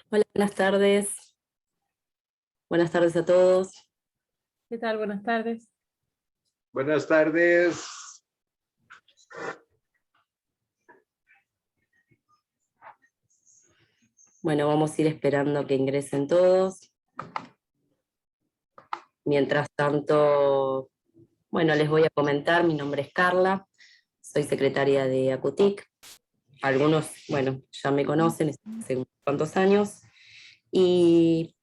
Hola, buenas tardes. Buenas tardes a todos. ¿Qué tal? Buenas tardes. Buenas tardes. Bueno, vamos a ir esperando que ingresen todos. Mientras tanto, bueno, les voy a comentar, mi nombre es Carla, soy secretaria de ACUTIC. Algunos, bueno, ya me conocen hace unos cuantos años y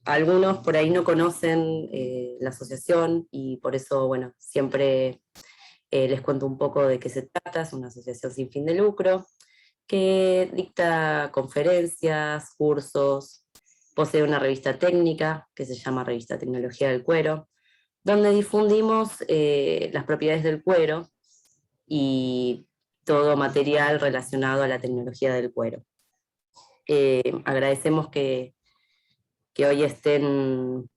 algunos por ahí no conocen la asociación y por eso, bueno, siempre les cuento un poco de qué se trata. Es una asociación sin fin de lucro que dicta conferencias, cursos, posee una revista técnica que se llama Revista Tecnología del Cuero, donde difundimos las propiedades del cuero y todo material relacionado a la tecnología del cuero. Agradecemos que hoy estén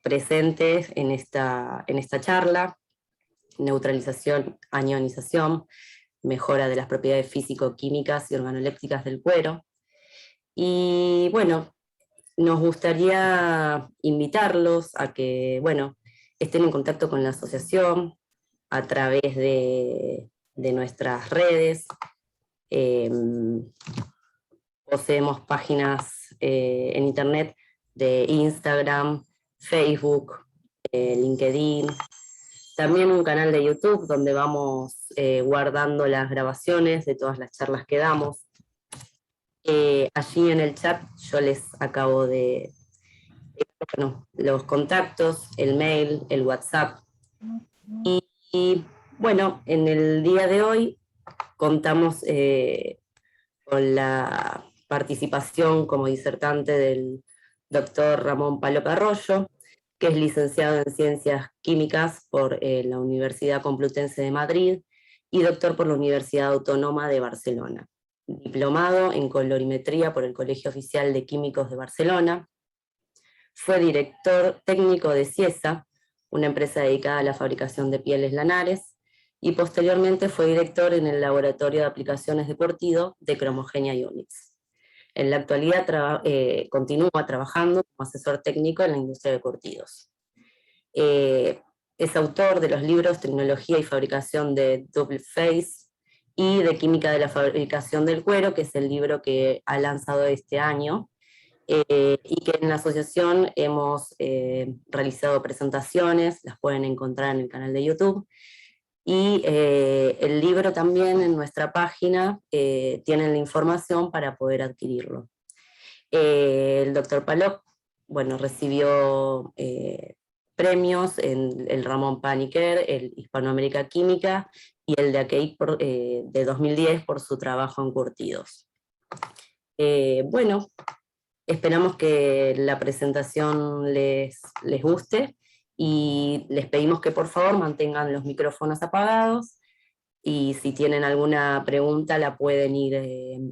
presentes en esta charla, neutralización, anionización, mejora de las propiedades físico-químicas y organolépticas del cuero. Y bueno, nos gustaría invitarlos a que, bueno, estén en contacto con la asociación a través de nuestras redes. Poseemos páginas en internet de Instagram, Facebook, LinkedIn, también un canal de YouTube donde vamos guardando las grabaciones de todas las charlas que damos. Allí en el chat yo les acabo de, bueno, los contactos, el mail, el WhatsApp. Y bueno, en el día de hoy contamos con la participación como disertante del doctor Ramón Palop Arroyo, que es licenciado en Ciencias Químicas por la Universidad Complutense de Madrid y doctor por la Universidad Autónoma de Barcelona. Diplomado en colorimetría por el Colegio Oficial de Químicos de Barcelona. Fue director técnico de Ciesa, una empresa dedicada a la fabricación de pieles lanares, y posteriormente fue director en el Laboratorio de Aplicaciones de Curtido de Cromogenia Units. En la actualidad continúa trabajando como asesor técnico en la industria de curtidos. Es autor de los libros Tecnología y Fabricación de Double Phase y de Química de la Fabricación del Cuero, que es el libro que ha lanzado este año, y que en la asociación hemos realizado presentaciones, las pueden encontrar en el canal de YouTube, y el libro también en nuestra página tienen la información para poder adquirirlo. El doctor Palop, bueno, recibió premios en el Ramón Paniker, el Hispanoamérica Química y el de AKEI de 2010 por su trabajo en curtidos. Bueno, esperamos que la presentación les guste y les pedimos que por favor mantengan los micrófonos apagados y si tienen alguna pregunta la pueden ir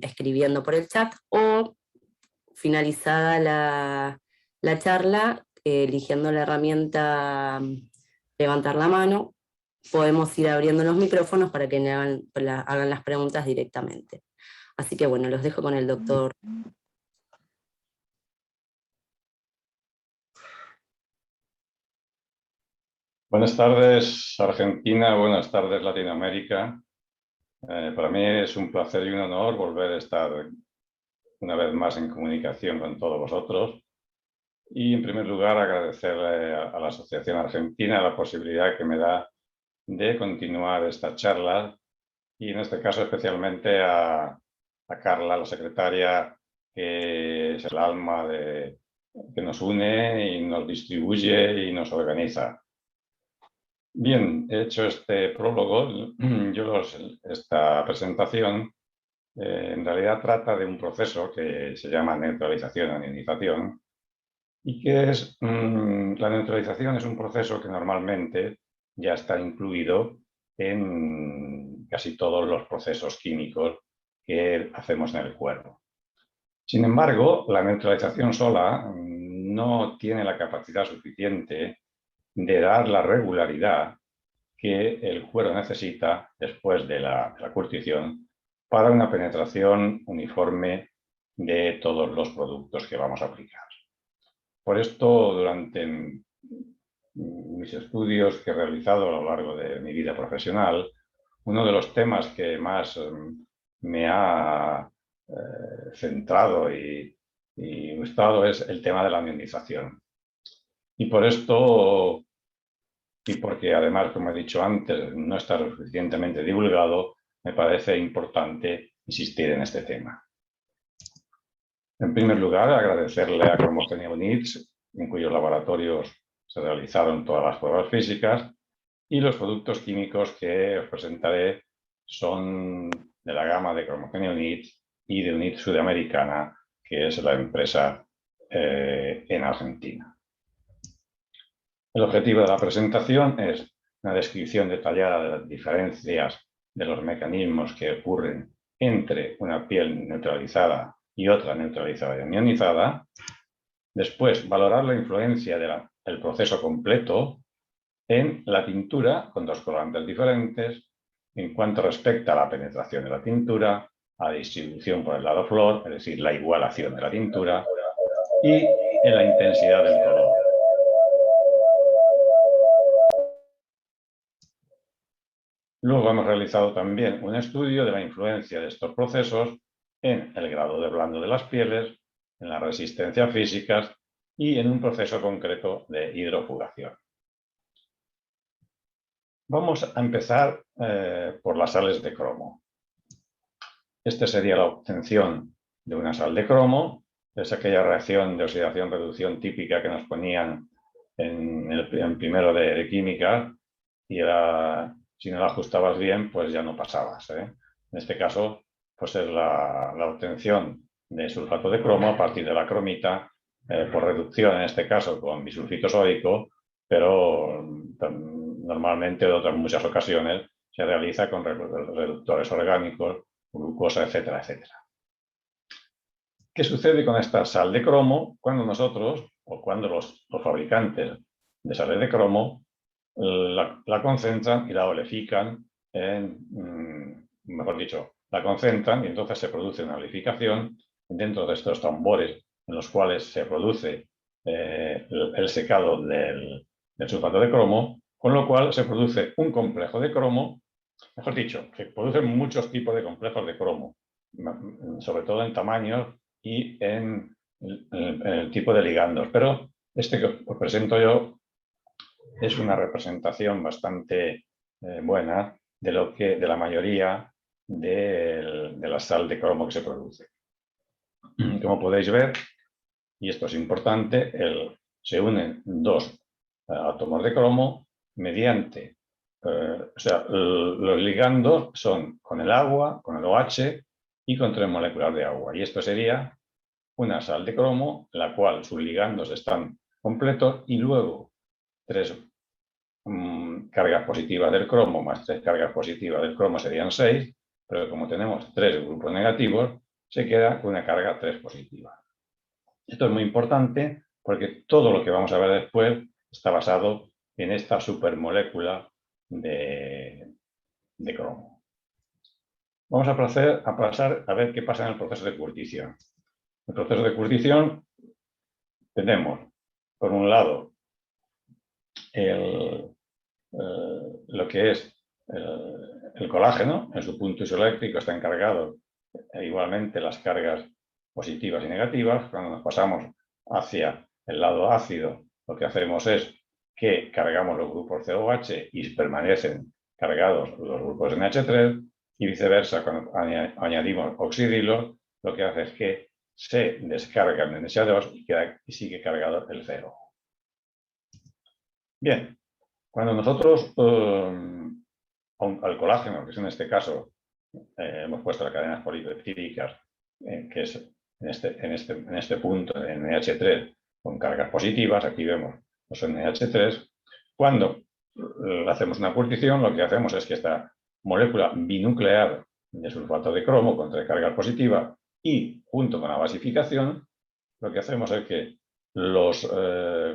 escribiendo por el chat o finalizada la charla, eligiendo la herramienta levantar la mano, podemos ir abriendo los micrófonos para que hagan las preguntas directamente. Así que bueno, los dejo con el doctor. Buenas tardes, Argentina, buenas tardes, Latinoamérica. Para mí es un placer y un honor volver a estar una vez más en comunicación con todos vosotros. Y en primer lugar agradecerle a la Asociación Argentina la posibilidad que me da de continuar esta charla y en este caso especialmente a Carla, la secretaria, que es el alma que nos une y nos distribuye y nos organiza. Bien, he hecho este prólogo. Esta presentación en realidad trata de un proceso que se llama neutralización o anionización y que es, la neutralización es un proceso que normalmente ya está incluido en casi todos los procesos químicos que hacemos en el cuerpo. Sin embargo, la neutralización sola no tiene la capacidad suficiente de dar la regularidad que el cuero necesita después de la curtición para una penetración uniforme de todos los productos que vamos a aplicar. Por esto, durante mis estudios que he realizado a lo largo de mi vida profesional, uno de los temas que más me ha centrado y gustado es el tema de la ionización. Y por esto, y porque además, como he dicho antes, no está suficientemente divulgado, me parece importante insistir en este tema. En primer lugar, agradecerle a Cromogenia Units, en cuyos laboratorios se realizaron todas las pruebas físicas, y los productos químicos que os presentaré son de la gama de Cromogenia Units y de Unit Sudamericana, que es la empresa en Argentina. El objetivo de la presentación es una descripción detallada de las diferencias de los mecanismos que ocurren entre una piel neutralizada y otra neutralizada y ionizada. Después, valorar la influencia del proceso completo en la tintura con dos colorantes diferentes, en cuanto respecta a la penetración de la tintura, a la distribución por el lado flor, es decir, la igualación de la tintura, y en la intensidad del color. Luego hemos realizado también un estudio de la influencia de estos procesos en el grado de blando de las pieles, en las resistencias físicas y en un proceso concreto de hidrofugación. Vamos a empezar por las sales de cromo. Esta sería la obtención de una sal de cromo. Es aquella reacción de oxidación-reducción típica que nos ponían en primero de química, y era, si no la ajustabas bien, pues ya no pasabas, ¿eh? En este caso, pues es la obtención de sulfato de cromo a partir de la cromita, por reducción, en este caso con bisulfito sódico, pero normalmente, en otras muchas ocasiones, se realiza con reductores orgánicos, glucosa, etcétera, etcétera. ¿Qué sucede con esta sal de cromo cuando nosotros, o cuando los fabricantes de sales de cromo, la concentran y la olefican mejor dicho, la concentran y entonces se produce una oleficación dentro de estos tambores en los cuales se produce el secado del sulfato de cromo, con lo cual se produce un complejo de cromo, mejor dicho, que producen muchos tipos de complejos de cromo, sobre todo en tamaños y en el tipo de ligandos. Pero este que os presento yo es una representación bastante buena de la mayoría de la sal de cromo que se produce. Como podéis ver, y esto es importante, se unen dos átomos de cromo mediante, o sea, los ligandos son con el agua, con el OH y con 3 moléculas de agua. Y esto sería una sal de cromo, la cual sus ligandos están completos y luego 3 cargas positivas del cromo más 3 cargas positivas del cromo serían 6, pero como tenemos 3 grupos negativos, se queda con una carga 3 positiva. Esto es muy importante porque todo lo que vamos a ver después está basado en esta supermolécula de cromo. Vamos a pasar a ver qué pasa en el proceso de curtición. En el proceso de curtición tenemos, por un lado, lo que es el colágeno. En su punto isoeléctrico está encargado igualmente las cargas positivas y negativas. Cuando nos pasamos hacia el lado ácido, lo que hacemos es que cargamos los grupos COH y permanecen cargados los grupos NH3, y viceversa. Cuando añadimos oxidilo, lo que hace es que se descarga el NH2 y sigue cargado el CO. Bien, cuando nosotros al colágeno, que es en este caso, hemos puesto las cadenas polipeptídicas, que es en este punto de NH3 con cargas positivas, aquí vemos los NH3, cuando hacemos una curtición, lo que hacemos es que esta molécula binuclear de sulfato de cromo con 3 cargas positivas y junto con la basificación, lo que hacemos es que los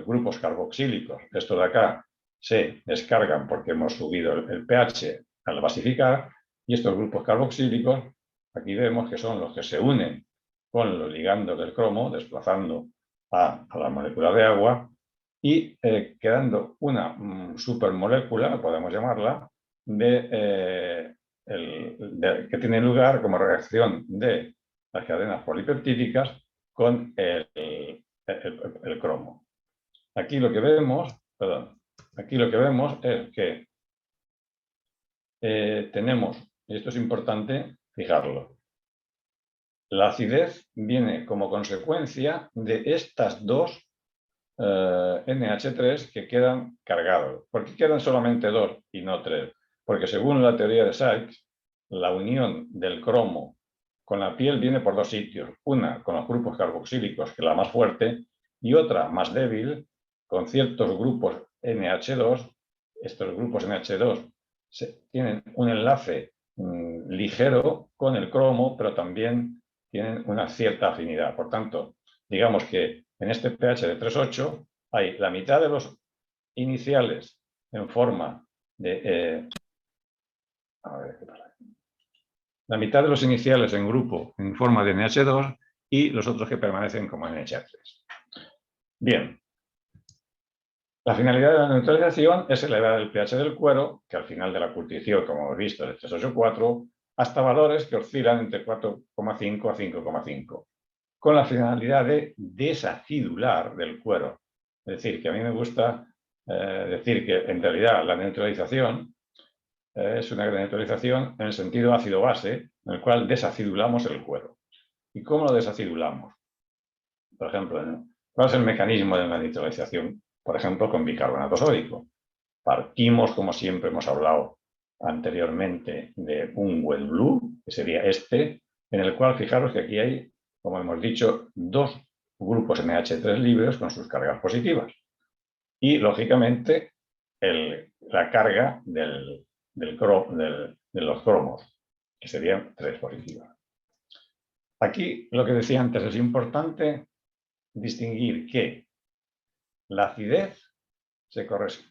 grupos carboxílicos, estos de acá, se descargan porque hemos subido el pH al basificar, y estos grupos carboxílicos, aquí vemos que son los que se unen con los ligandos del cromo, desplazando a la molécula de agua y quedando una supermolécula, podemos llamarla, que tiene lugar como reacción de las cadenas polipeptídicas con el cromo. Aquí lo que vemos, es que tenemos, y esto es importante fijarlo, la acidez viene como consecuencia de estas dos NH3 que quedan cargados. ¿Por qué quedan solamente 2 y no 3? Porque según la teoría de Sykes, la unión del cromo con la piel viene por dos sitios. Una con los grupos carboxílicos, que es la más fuerte, y otra más débil, con ciertos grupos NH2. Estos grupos NH2 tienen un enlace ligero con el cromo, pero también tienen una cierta afinidad. Por tanto, digamos que en este pH de 3,8 hay la mitad de los iniciales en forma de... la mitad de los iniciales en grupo en forma de NH2 y los otros que permanecen como NH3. Bien. La finalidad de la neutralización es elevar el pH del cuero, que al final de la curtición, como hemos visto, es de 3,8,4, hasta valores que oscilan entre 4,5 a 5,5, con la finalidad de desacidular del cuero. Es decir, que a mí me gusta decir que en realidad la neutralización es una neutralización en el sentido ácido-base, en el cual desacidulamos el cuero. ¿Y cómo lo desacidulamos? Por ejemplo, ¿cuál es el mecanismo de la neutralización? Por ejemplo, con bicarbonato sódico. Partimos, como siempre hemos hablado anteriormente, de un wet blue, que sería este, en el cual fijaros que aquí hay, como hemos dicho, dos grupos NH3 libres con sus cargas positivas. Y, lógicamente, la carga de los cromos, que serían 3 positivas. Aquí, lo que decía antes, es importante distinguir que la acidez,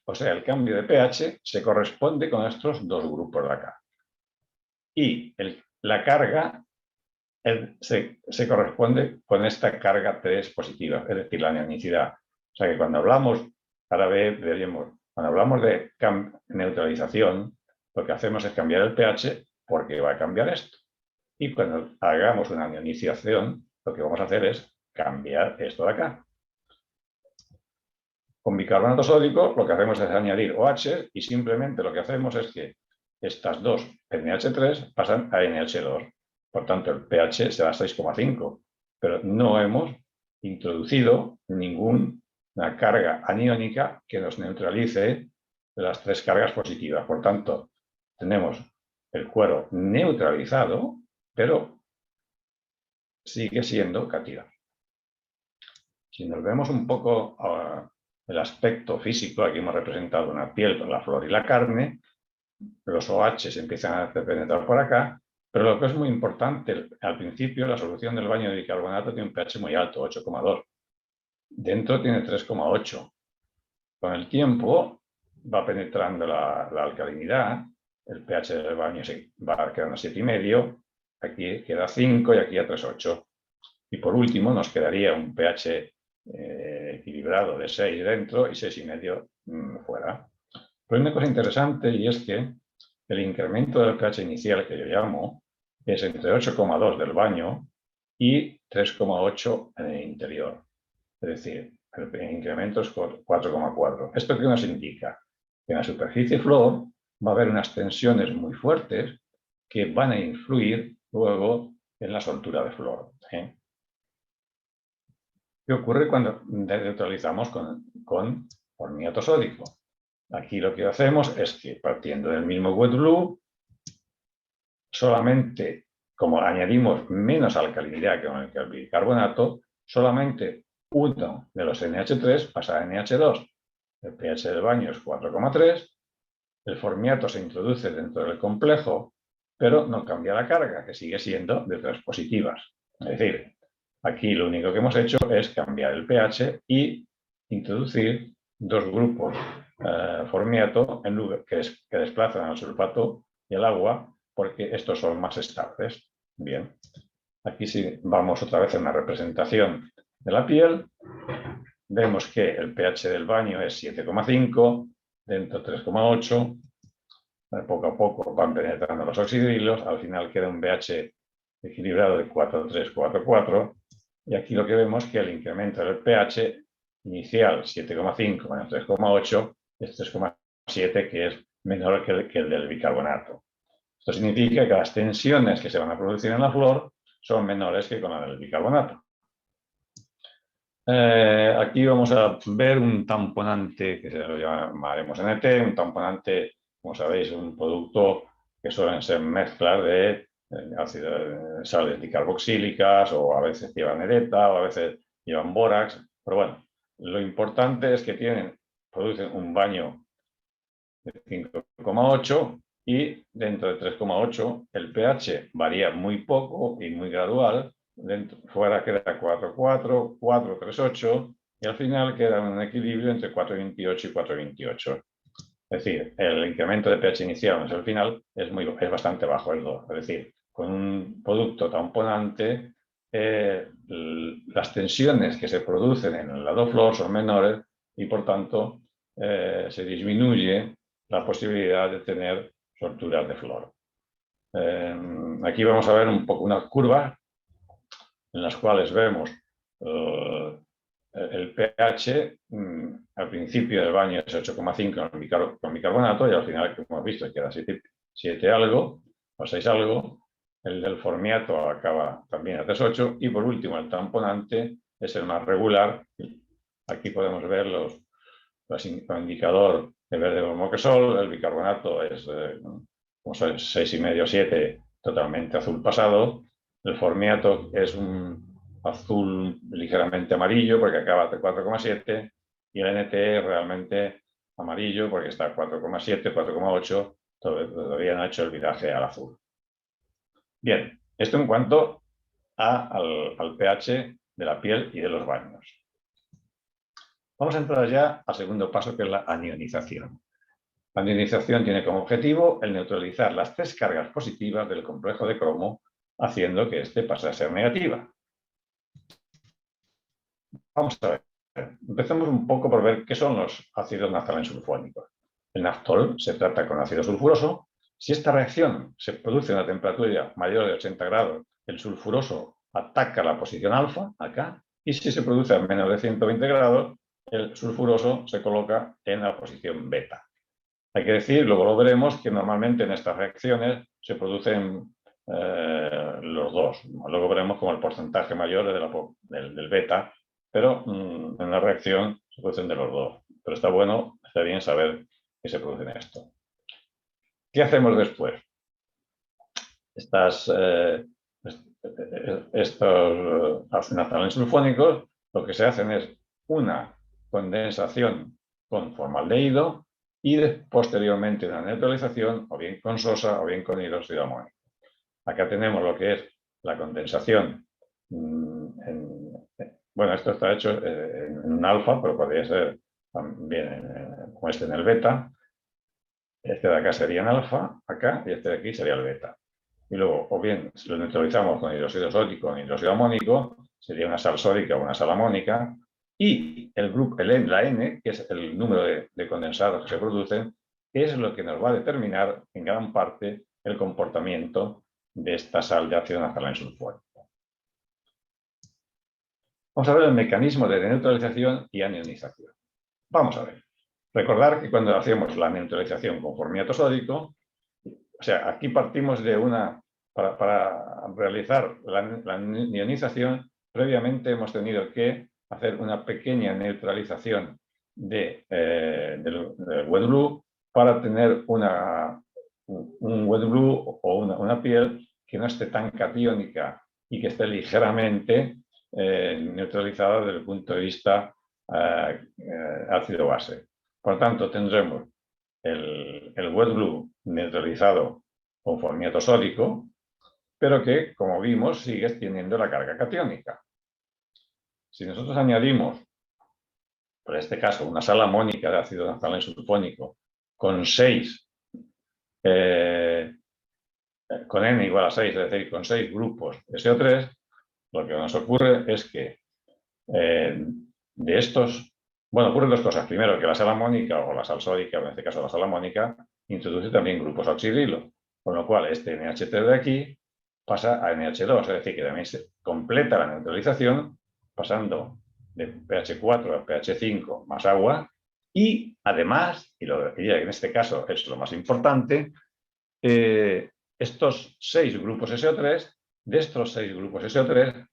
o sea, el cambio de pH, se corresponde con estos dos grupos de acá. Y la carga se corresponde con esta carga 3 positiva, es decir, la ionicidad. O sea que cuando hablamos, cuando hablamos de neutralización, lo que hacemos es cambiar el pH porque va a cambiar esto. Y cuando hagamos una ionización, lo que vamos a hacer es cambiar esto de acá. Con bicarbonato sódico lo que hacemos es añadir OH y simplemente lo que hacemos es que estas dos NH3 pasan a NH2. Por tanto, el pH será 6,5, pero no hemos introducido ninguna carga aniónica que nos neutralice las 3 cargas positivas. Por tanto, tenemos el cuero neutralizado, pero sigue siendo catión. Si nos vemos un poco el aspecto físico, aquí hemos representado una piel con la flor y la carne, los OH se empiezan a penetrar por acá, pero lo que es muy importante, al principio la solución del baño de bicarbonato tiene un pH muy alto, 8,2. Dentro tiene 3,8. Con el tiempo va penetrando la alcalinidad, el pH del baño se va quedando a 7,5, aquí queda 5 y aquí a 3,8. Y por último nos quedaría un pH equilibrado de 6 dentro y 6,5 fuera. Pero hay una cosa interesante y es que el incremento del pH inicial que yo llamo es entre 8,2 del baño y 3,8 en el interior. Es decir, el incremento es 4,4. ¿Esto qué nos indica? Que en la superficie flor va a haber unas tensiones muy fuertes que van a influir luego en la soltura de flor. ¿Qué ocurre cuando neutralizamos con horniato sódico? Aquí lo que hacemos es que, partiendo del mismo wet blue, solamente, como añadimos menos alcalinidad que el bicarbonato, solamente uno de los NH3 pasa a NH2. El pH del baño es 4,3. El formiato se introduce dentro del complejo, pero no cambia la carga, que sigue siendo de 3 positivas. Es decir, aquí lo único que hemos hecho es cambiar el pH y introducir dos grupos formiato que desplazan al sulfato y el agua, porque estos son más estables. Bien. Aquí sí vamos otra vez a una representación de la piel. Vemos que el pH del baño es 7,5, dentro 3,8. Poco a poco van penetrando los oxidrilos. Al final queda un pH equilibrado de 4,3, 4,4. Y aquí lo que vemos es que el incremento del pH inicial 7,5 menos 3,8 es 3,7, que es menor que el del bicarbonato. Esto significa que las tensiones que se van a producir en la flor son menores que con la del bicarbonato. Aquí vamos a ver un tamponante que lo llamaremos NT, un tamponante, como sabéis, un producto que suelen ser mezclas de sales dicarboxílicas, o a veces llevan ereta, o a veces llevan bórax, pero bueno, lo importante es que producen un baño de 5,8 y dentro de 3,8 el pH varía muy poco y muy gradual. Fuera queda 4,4, 4,38 y al final queda un equilibrio entre 4,28 y 4,28. Es decir, el incremento de pH inicial al final es bastante bajo, el 2. Es decir, con un producto tamponante, las tensiones que se producen en el lado flor son menores y por tanto se disminuye la posibilidad de tener solturas de flor. Aquí vamos a ver un poco una curva en las cuales vemos el pH al principio del baño es 8,5 con bicarbonato y al final, como hemos visto, queda 7 algo o 6 algo. El del formiato acaba también a 3,8 y por último el tamponante es el más regular. Aquí podemos ver el indicador de verde bromoquesol. El bicarbonato es como 6,5, 7, totalmente azul pasado. El formiato es un azul ligeramente amarillo porque acaba de 4,7 y el NT es realmente amarillo porque está a 4,7, 4,8, todavía no ha hecho el viraje al azul. Bien, esto en cuanto al pH de la piel y de los baños. Vamos a entrar ya al segundo paso, que es la anionización. La anionización tiene como objetivo el neutralizar las 3 cargas positivas del complejo de cromo, haciendo que éste pase a ser negativa. Vamos a ver. Empecemos un poco por ver qué son los ácidos naftalensulfónicos. El naftol se trata con ácido sulfuroso. Si esta reacción se produce a una temperatura mayor de 80 grados, el sulfuroso ataca la posición alfa, acá, y si se produce a menos de 120 grados, el sulfuroso se coloca en la posición beta. Hay que decir, luego lo veremos, que normalmente en estas reacciones se producen los dos. Luego veremos como el porcentaje mayor es del beta, pero en la reacción se producen de los dos. Pero está bueno, está bien saber que se producen esto. ¿Qué hacemos después? Estos naftalensulfónicos lo que se hacen es una condensación con formaldehído y posteriormente una neutralización o bien con sosa o bien con hidróxido amónico. Acá tenemos lo que es la condensación. Bueno, esto está hecho en un alfa, pero podría ser también como este en el beta. Este de acá sería en alfa, acá, y este de aquí sería el beta. Y luego, o bien, si lo neutralizamos con hidróxido sódico o hidróxido amónico, sería una sal sódica o una sal amónica. Y el grupo, la N, que es el número de condensados que se producen, es lo que nos va a determinar en gran parte el comportamiento de esta sal de ácido naftalensulfónico. Vamos a ver el mecanismo de neutralización y anionización. Vamos a ver. Recordar que cuando hacemos la neutralización con formiato sódico, o sea, aquí partimos de para realizar la ionización, previamente hemos tenido que hacer una pequeña neutralización del wet blue para tener un wet blue o una piel que no esté tan catiónica y que esté ligeramente neutralizada desde el punto de vista ácido-base. Por tanto, tendremos el wet blue neutralizado con formiato sódico, pero que, como vimos, sigue teniendo la carga catiónica. Si nosotros añadimos, por este caso, una sal amónica de ácido naftalensulfónico con 6, con N igual a 6, es decir, con 6 grupos de SO3, lo que nos ocurre es que de estos, bueno, ocurren dos cosas. Primero, que la sal amónica o la sal sódica, en este caso la sal amónica, introduce también grupos oxidrilo, con lo cual este NH3 de aquí pasa a NH2, es decir, que también se completa la neutralización pasando de pH 4 a pH 5 más agua y además, y lo diría que en este caso es lo más importante, estos 6 grupos SO3, de estos 6 grupos SO3,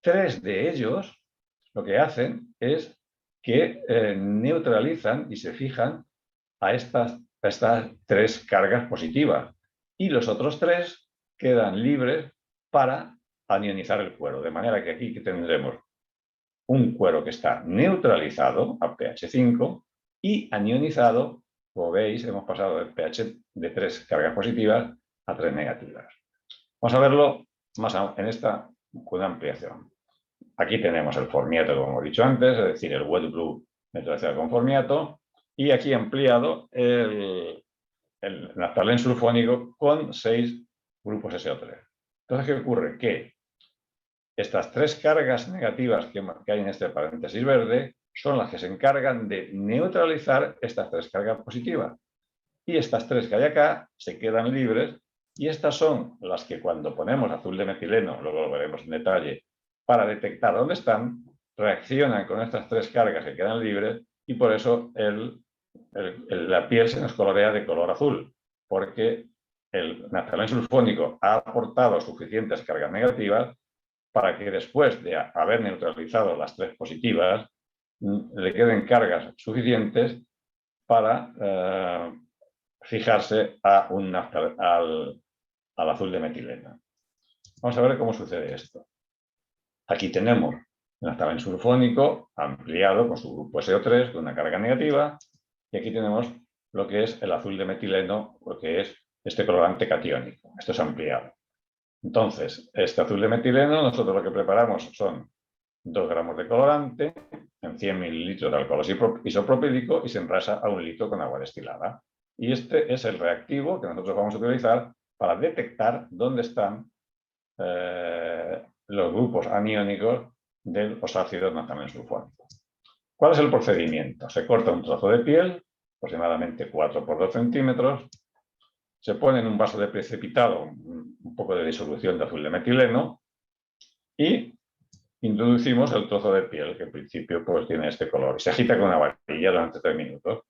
3 de ellos lo que hacen es que neutralizan y se fijan a estas 3 cargas positivas y los otros 3 quedan libres para anionizar el cuero, de manera que aquí tendremos un cuero que está neutralizado a pH 5 y anionizado, como veis, hemos pasado del pH de 3 cargas positivas a 3 negativas. Vamos a verlo más en esta con una ampliación. Aquí tenemos el formiato, como hemos dicho antes, es decir, el wet blue neutralizado con formiato, y aquí ampliado el naftalén sulfónico con 6 grupos SO3. Entonces, ¿qué ocurre? Que estas 3 cargas negativas que hay en este paréntesis verde son las que se encargan de neutralizar estas 3 cargas positivas. Y estas 3 que hay acá se quedan libres y estas son las que cuando ponemos azul de metileno, luego lo veremos en detalle, para detectar dónde están, reaccionan con estas 3 cargas que quedan libres y por eso la piel se nos colorea de color azul, porque el naftalén sulfónico ha aportado suficientes cargas negativas para que después de haber neutralizado las 3 positivas, le queden cargas suficientes para fijarse al azul de metileno. Vamos a ver cómo sucede esto. Aquí tenemos el naftalén sulfónico ampliado con su grupo SO3 con una carga negativa y aquí tenemos lo que es el azul de metileno, lo que es este colorante catiónico. Esto es ampliado. Entonces, este azul de metileno, nosotros lo que preparamos son 2 gramos de colorante en 100 mililitros de alcohol isopropílico y se enrasa a 1 litro con agua destilada. Y este es el reactivo que nosotros vamos a utilizar para detectar dónde están los grupos aniónicos de los ácidos naftalén sulfónico. ¿Cuál es el procedimiento? Se corta un trozo de piel, aproximadamente 4 por 2 centímetros, se pone en un vaso de precipitado un poco de disolución de azul de metileno y introducimos el trozo de piel, que en principio pues, tiene este color. Se agita con una varilla durante 3 minutos.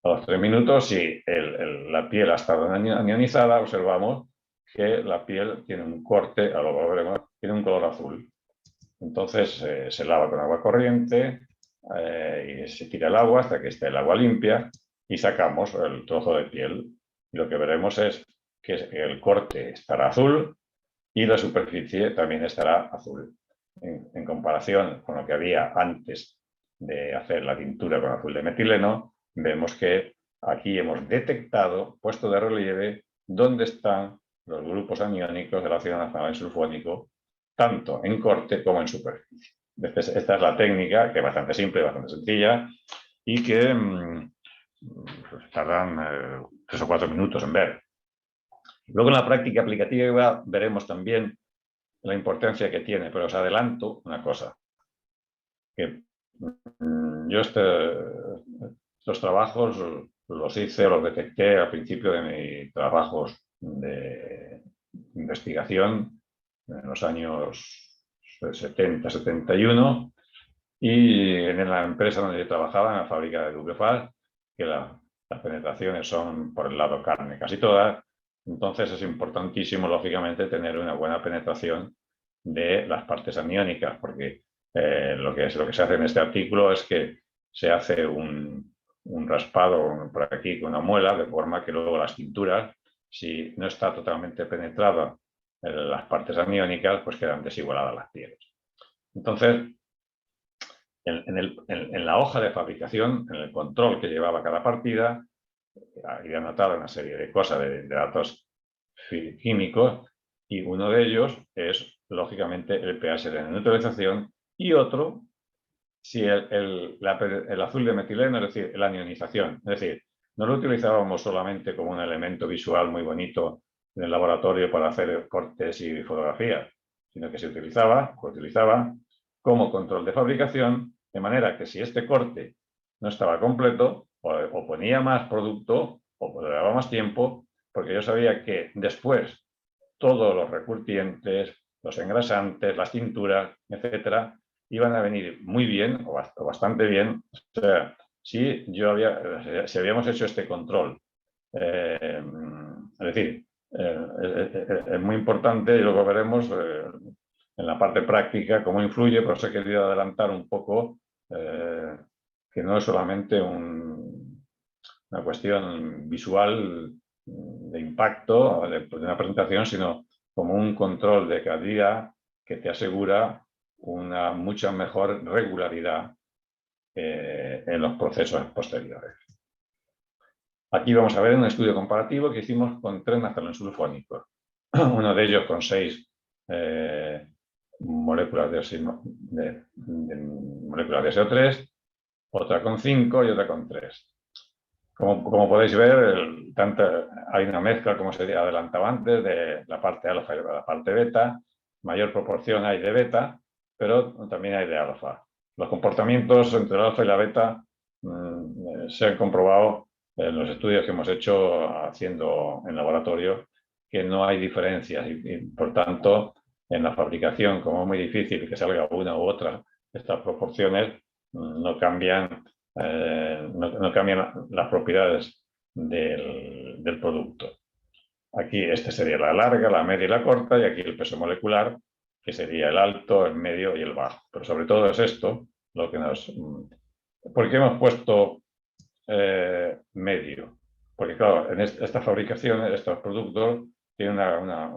A los 3 minutos, si la piel ha estado anionizada, observamos que la piel tiene un corte, a lo veremos, tiene un color azul. Entonces se lava con agua corriente y se tira el agua hasta que esté el agua limpia y sacamos el trozo de piel. Y lo que veremos es que el corte estará azul y la superficie también estará azul. En comparación con lo que había antes de hacer la tintura con azul de metileno, vemos que aquí hemos detectado, puesto de relieve, dónde están los grupos aniónicos del ácido naftalén sulfónico, tanto en corte como en superficie. Esta es la técnica, que es bastante simple, bastante sencilla, y que tardan 3 o 4 minutos en ver. Luego en la práctica aplicativa veremos también la importancia que tiene, pero os adelanto una cosa, que yo estos trabajos los hice, los detecté al principio de mis trabajos de investigación en los años 70, 71 y en la empresa donde yo trabajaba, en la fábrica de Dubrefal, que las penetraciones son por el lado carne casi todas. Entonces es importantísimo, lógicamente, tener una buena penetración de las partes aniónicas, porque lo que se hace en este artículo es que se hace un raspado por aquí con una muela, de forma que luego las tinturas, si no está totalmente penetrada las partes aniónicas, pues quedan desigualadas las pieles. Entonces, en la hoja de fabricación, en el control que llevaba cada partida, había anotado una serie de cosas, de datos químicos, y uno de ellos es, lógicamente, el pH de neutralización y otro, si el azul de metileno, es decir, la anionización. Es decir, no lo utilizábamos solamente como un elemento visual muy bonito en el laboratorio para hacer cortes y fotografías, sino que se utilizaba como control de fabricación, de manera que si este corte no estaba completo, o ponía más producto, o duraba más tiempo, porque yo sabía que después todos los recurtientes, los engrasantes, las tinturas, etcétera, iban a venir muy bien o bastante bien. O sea, si habíamos hecho este control. Es decir, es muy importante, y luego veremos en la parte práctica cómo influye, pero os he querido adelantar un poco que no es solamente una cuestión visual de impacto de una presentación, sino como un control de calidad que te asegura una mucha mejor regularidad en los procesos posteriores. Aquí vamos a ver un estudio comparativo que hicimos con 3 naftaleno-sulfónicos. Uno de ellos con 6 moléculas de moléculas de SO3, otra con 5 y otra con 3. Como podéis ver, hay una mezcla, como se adelantaba antes, de la parte alfa y la parte beta. Mayor proporción hay de beta, pero también hay de alfa. Los comportamientos entre el alfa y la beta se han comprobado en los estudios que hemos hecho haciendo en laboratorio que no hay diferencias y por tanto, en la fabricación, como es muy difícil que salga una u otra, estas proporciones no cambian. No cambian las propiedades del producto. Aquí este sería la larga, la media y la corta, y aquí el peso molecular, que sería el alto, el medio y el bajo. Pero sobre todo es esto lo que nos... ¿Por qué hemos puesto medio? Porque claro, en esta fabricación, estos productos tienen la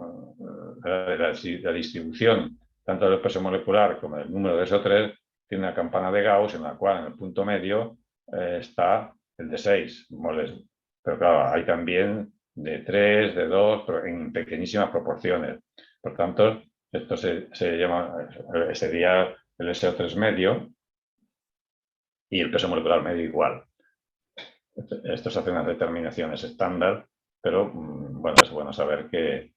distribución tanto del peso molecular como del número de SO3 tiene una campana de Gauss en la cual en el punto medio está el de 6 moles. Pero claro, hay también de 3, de 2, pero en pequeñísimas proporciones. Por tanto, esto sería el SO3 medio y el peso molecular medio igual. Esto se hace unas determinaciones estándar, pero bueno, es bueno saber que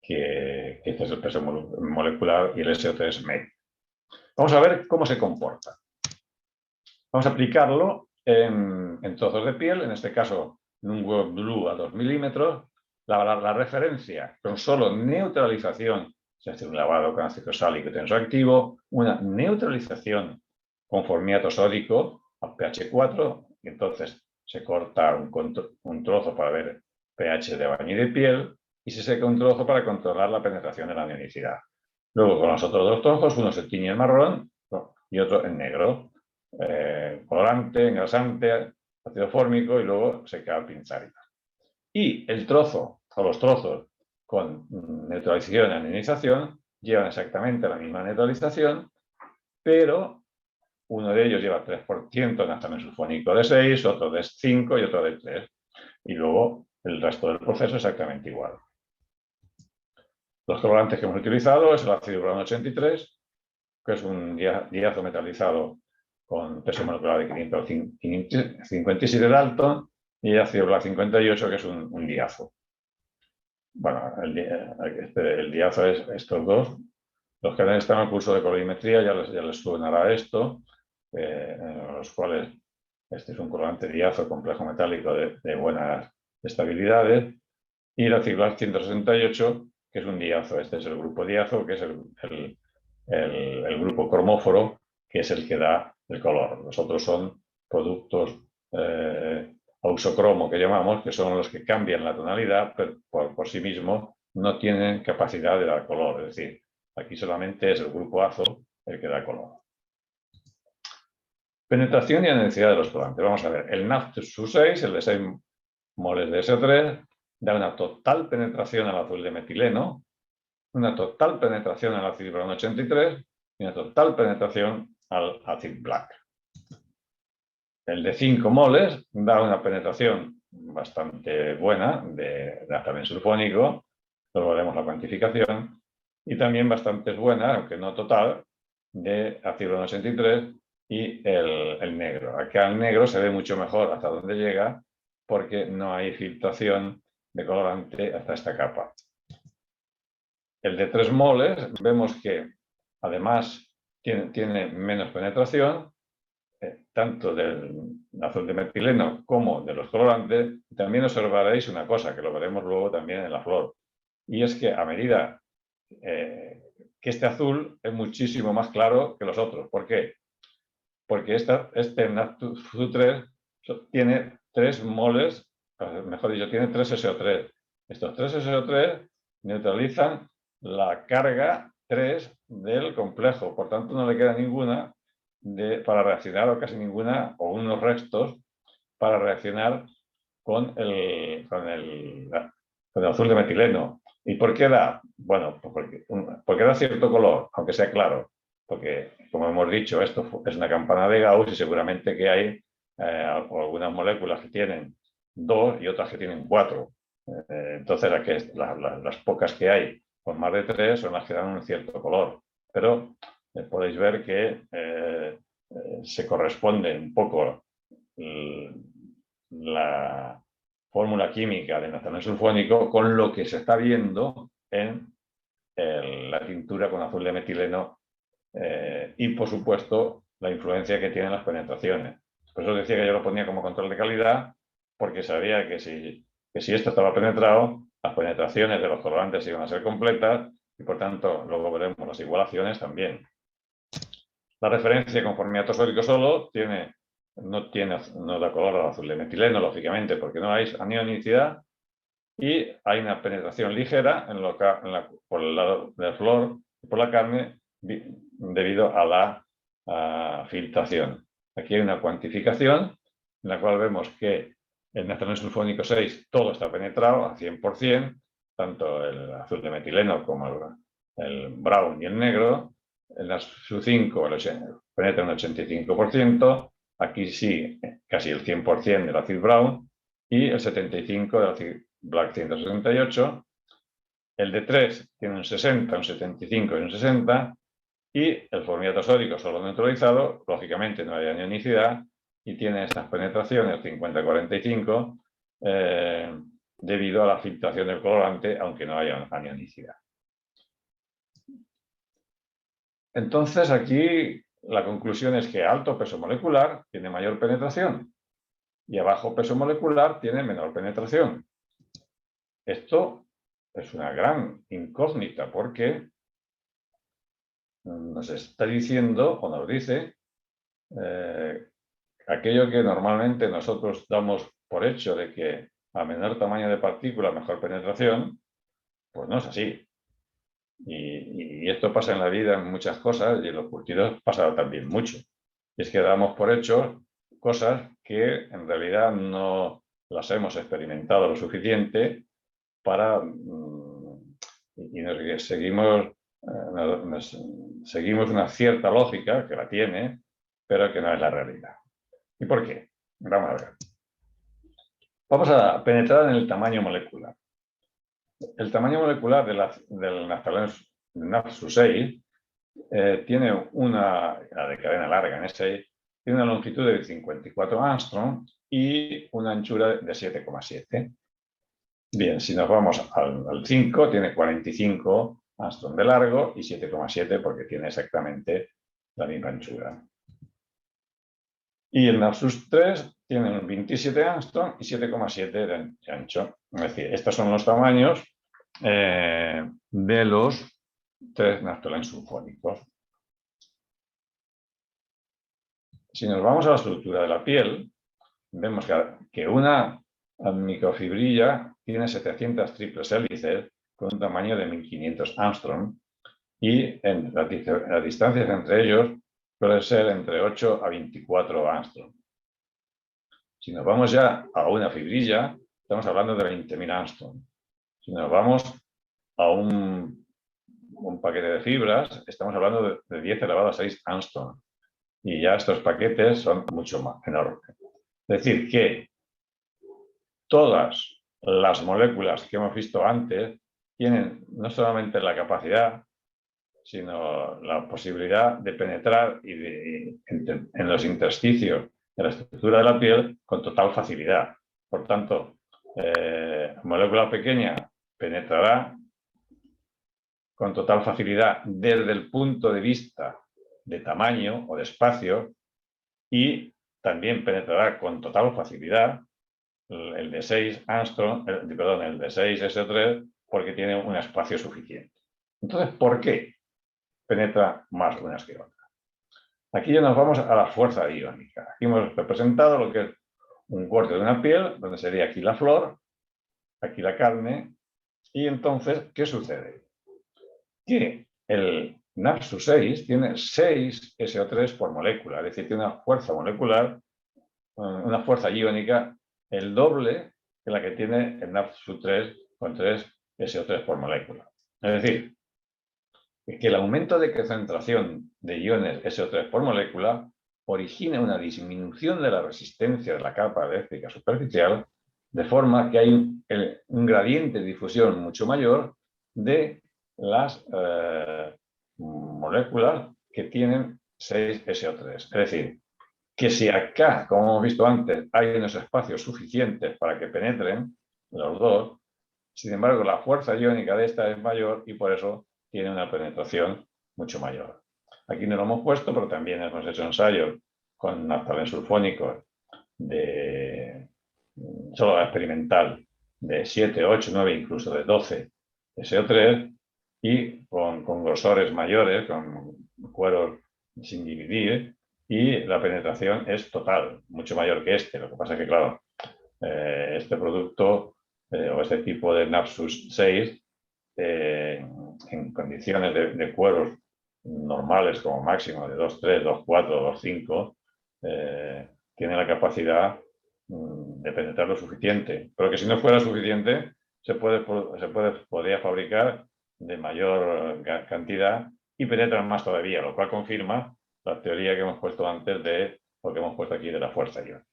este es el peso molecular y el SO3 medio. Vamos a ver cómo se comporta. Vamos a aplicarlo en trozos de piel, en este caso en un web blue a 2 milímetros. La referencia con solo neutralización, se hace un lavado con ácido sálico tensoactivo, una neutralización con formiato sódico a pH 4, y entonces se corta un trozo para ver pH de baño y de piel y se seca un trozo para controlar la penetración de la ionicidad. Luego con los otros 2 trozos, uno se tiñe en marrón y otro en negro. Colorante, engrasante, ácido fórmico y luego seca al pinzar. Y el trozo o los trozos con neutralización y anionización llevan exactamente la misma neutralización, pero uno de ellos lleva 3% naftaleno sulfónico de 6, otro de 5 y otro de 3. Y luego el resto del proceso exactamente igual. Los colorantes que hemos utilizado es el ácido urano 83, que es un diazo metalizado con peso molecular de 557 de Dalton, y ácido BLA 58, que es un diazo. Bueno, el diazo es estos dos. Los que están en el curso de colorimetría ya les suenará esto, en los cuales este es un colorante diazo complejo metálico de buenas estabilidades, y el ácido BLA 168, que es un diazo. Este es el grupo diazo, que es el grupo cromóforo, que es el que da el color. Los otros son productos ausocromo, que llamamos, que son los que cambian la tonalidad, pero por sí mismos no tienen capacidad de dar color. Es decir, aquí solamente es el grupo azo el que da color. Penetración y densidad de los colorantes. Vamos a ver, el NAFTA-6, el de 6 moles de SO3, da una total penetración al azul de metileno, una total penetración al ácido urano 83 y una total penetración al ácido black. El de 5 moles da una penetración bastante buena de naftaleno sulfónico, luego veremos la cuantificación, y también bastante buena, aunque no total, de ácido urano 83 y el negro. Acá el negro se ve mucho mejor hasta donde llega porque no hay filtración de colorante hasta esta capa. El de 3 moles vemos que además tiene menos penetración, tanto del azul de metileno como de los colorantes. También observaréis una cosa, que lo veremos luego también en la flor, y es que a medida que este azul es muchísimo más claro que los otros. ¿Por qué? Porque este Naftu 3 tiene 3 moles, mejor dicho, tiene 3 SO3. Estos 3 SO3 neutralizan la carga 3 del complejo, por tanto no le queda ninguna para reaccionar, o casi ninguna, o unos restos para reaccionar con el azul de metileno. ¿Y por qué da? Bueno, porque da cierto color, aunque sea claro. Porque, como hemos dicho, esto es una campana de Gauss y seguramente que hay algunas moléculas que tienen 2 y otras que tienen 4. Entonces, las pocas que hay con más de 3 son las que dan un cierto color. Pero podéis ver que se corresponde un poco la fórmula química del naftaleno sulfónico con lo que se está viendo en la tintura con azul de metileno y, por supuesto, la influencia que tienen las penetraciones. Por eso decía que yo lo ponía como control de calidad, porque sabía que si esto estaba penetrado, las penetraciones de los colorantes iban a ser completas y, por tanto, luego veremos las igualaciones también. La referencia con formiato sódico solo no da color al azul de metileno, lógicamente, porque no hay anionicidad y hay una penetración ligera por el lado de la flor y por la carne debido a la filtración. Aquí hay una cuantificación en la cual vemos que el naftaleno sulfónico 6 todo está penetrado al 100%, tanto el azul de metileno como el brown y el negro. En la SU5 penetra un 85%, aquí sí, casi el 100% del ácido brown y el 75% del ácido black 168. El de 3 tiene un 60, un 75 y un 60, y el formiato sódico solo neutralizado, lógicamente no hay anionicidad y tiene estas penetraciones 50-45 debido a la filtración del colorante, aunque no haya anionicidad. Entonces, aquí la conclusión es que alto peso molecular tiene mayor penetración y a bajo peso molecular tiene menor penetración. Esto es una gran incógnita porque nos está diciendo, o nos dice, aquello que normalmente nosotros damos por hecho de que a menor tamaño de partícula, mejor penetración, pues no es así. Y esto pasa en la vida en muchas cosas y en los curtidos pasa también mucho. Y es que damos por hecho cosas que en realidad no las hemos experimentado lo suficiente para y seguimos una cierta lógica que la tiene, pero que no es la realidad. ¿Y por qué? Vamos a ver. Vamos a penetrar en el tamaño molecular. El tamaño molecular del naftaleno NAFSU6 tiene la de cadena larga en ese, tiene una longitud de 54 angstrom y una anchura de 7,7. Bien, si nos vamos al 5, tiene 45 angstrom de largo y 7,7 porque tiene exactamente la misma anchura. Y el NAFSUS 3 tiene 27 angstrom y 7,7 de ancho. Es decir, estos son los tamaños de los 3 naftalenos sulfónicos. Si nos vamos a la estructura de la piel, vemos que una microfibrilla tiene 700 triples hélices con un tamaño de 1500 angstrom y las distancias entre ellos pueden ser entre 8 a 24 angstrom. Si nos vamos ya a una fibrilla, estamos hablando de 20.000 angstrom. Si nos vamos a un paquete de fibras, estamos hablando de 10 elevado a 6 angstrom. Y ya estos paquetes son mucho más enormes. Es decir, que todas las moléculas que hemos visto antes tienen no solamente la capacidad, sino la posibilidad de penetrar en los intersticios de la estructura de la piel con total facilidad. Por tanto, molécula pequeña penetrará con total facilidad desde el punto de vista de tamaño o de espacio, y también penetrará con total facilidad el de 6 Armstrong, el de 6 SO3, porque tiene un espacio suficiente. Entonces, ¿por qué penetra más unas que otras? Aquí ya nos vamos a la fuerza iónica. Aquí hemos representado lo que es un corte de una piel, donde sería aquí la flor, aquí la carne, y entonces, ¿qué sucede? Que el NAFSU6 tiene 6 SO3 por molécula, es decir, tiene una fuerza molecular, una fuerza iónica, el doble que la que tiene el NAFSU3 con 3 SO3 por molécula. Es decir, que el aumento de concentración de iones SO3 por molécula origina una disminución de la resistencia de la capa eléctrica superficial, de forma que hay un gradiente de difusión mucho mayor de las moléculas que tienen 6 SO3. Es decir, que si acá, como hemos visto antes, hay unos espacios suficientes para que penetren los dos, sin embargo, la fuerza iónica de esta es mayor y por eso tiene una penetración mucho mayor. Aquí no lo hemos puesto, pero también hemos hecho ensayos con naftalen sulfónicos de solo experimental de 7, 8, 9, incluso de 12 SO3 y con grosores mayores, con cueros sin dividir, y la penetración es total, mucho mayor que este. Lo que pasa es que, claro, este producto o este tipo de NAFSUS 6 en condiciones de cueros normales como máximo de 2,3, 2,4, 2,5 tiene la capacidad de penetrar lo suficiente, pero que si no fuera suficiente podría fabricar de mayor cantidad y penetran más todavía, lo cual confirma la teoría que hemos puesto antes de lo que hemos puesto aquí de la fuerza iónica.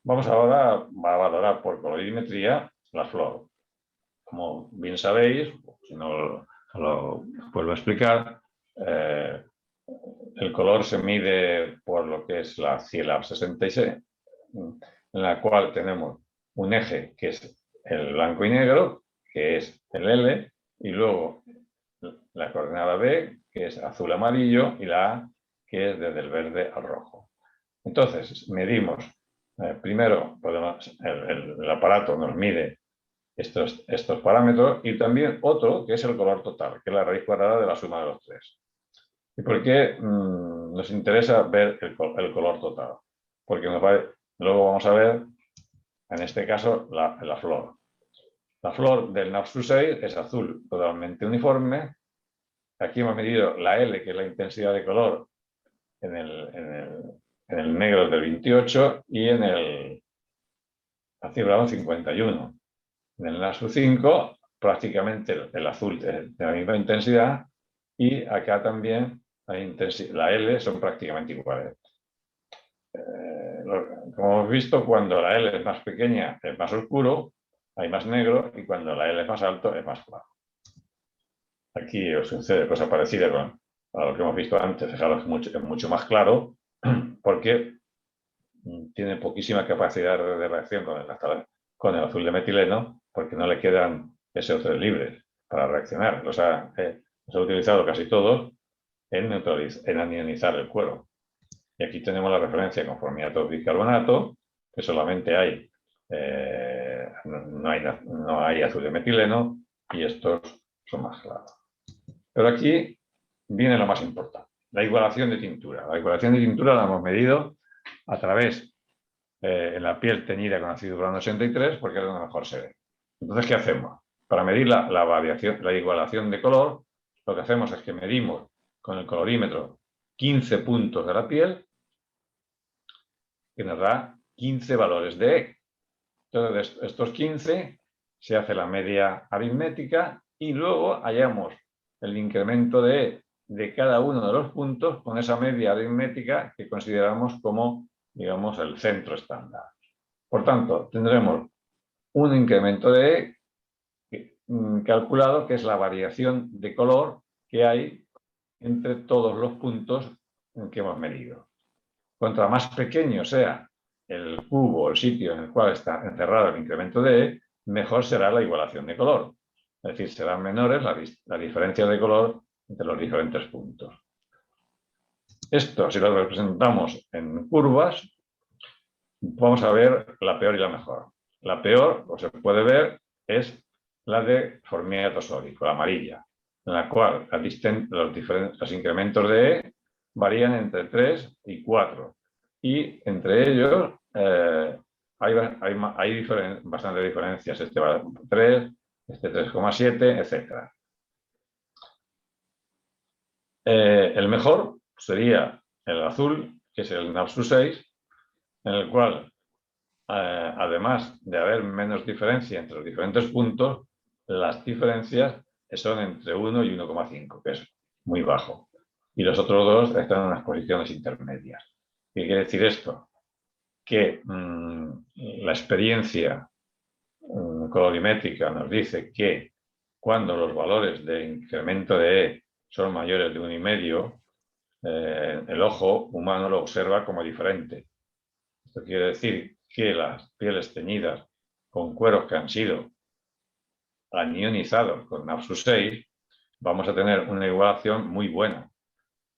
Vamos ahora a valorar por colorimetría la flor. Como bien sabéis, si no lo vuelvo a explicar, el color se mide por lo que es la CIELAB 66, en la cual tenemos un eje que es el blanco y negro, que es el L, y luego la coordenada B, que es azul-amarillo, y la A, que es desde el verde al rojo. Entonces, medimos, primero el aparato nos mide estos parámetros y también otro, que es el color total, que es la raíz cuadrada de la suma de los tres. ¿Y por qué nos interesa ver el color total? Porque luego vamos a ver, en este caso, la flor. La flor del NAFSU6 es azul totalmente uniforme. Aquí hemos medido la L, que es la intensidad de color, en el negro del 28 y en el azul 51. En el NAFSU5 prácticamente el azul de la misma intensidad y acá también la L son prácticamente iguales. Como hemos visto, cuando la L es más pequeña es más oscuro, hay más negro, y cuando la L es más alto es más claro. Aquí os sucede cosa parecida a lo que hemos visto antes. Fijaros, es mucho más claro porque tiene poquísima capacidad de reacción con el azul de metileno, porque no le quedan SO3 libres para reaccionar. Los ha utilizado casi todos en anionizar el cuero. Y aquí tenemos la referencia con formiato bicarbonato, que solamente hay, no hay azul de metileno, y estos son más claros. Pero aquí viene lo más importante, la igualación de tintura. La igualación de tintura la hemos medido a través en la piel teñida con ácido urano 63, porque es donde mejor se ve. Entonces, ¿qué hacemos? Para medir la igualación de color, lo que hacemos es que medimos con el colorímetro 15 puntos de la piel, que nos da 15 valores de E. Entonces, de estos 15 se hace la media aritmética y luego hallamos el incremento de E de cada uno de los puntos con esa media aritmética que consideramos como, digamos, el centro estándar. Por tanto, tendremos un incremento de E calculado, que es la variación de color que hay entre todos los puntos que hemos medido. Cuanto más pequeño sea el cubo o el sitio en el cual está encerrado el incremento de E, mejor será la igualación de color. Es decir, serán menores la diferencia de color entre los diferentes puntos. Esto, si lo representamos en curvas, vamos a ver la peor y la mejor. La peor, como se puede ver, es la de formiato sódico, la amarilla, en la cual los incrementos de E varían entre 3 y 4. Y entre ellos hay bastantes diferencias. Este va a 3, este 3,7, etc. El mejor sería el azul, que es el NAPSU 6, en el cual, además de haber menos diferencia entre los diferentes puntos, las diferencias son entre 1 y 1,5, que es muy bajo. Y los otros dos están en unas posiciones intermedias. ¿Qué quiere decir esto? Que la experiencia colorimétrica nos dice que cuando los valores de incremento de E son mayores de 1,5, el ojo humano lo observa como diferente. Esto quiere decir que las pieles teñidas con cueros que han sido anionizados con NAPSU 6, vamos a tener una igualación muy buena.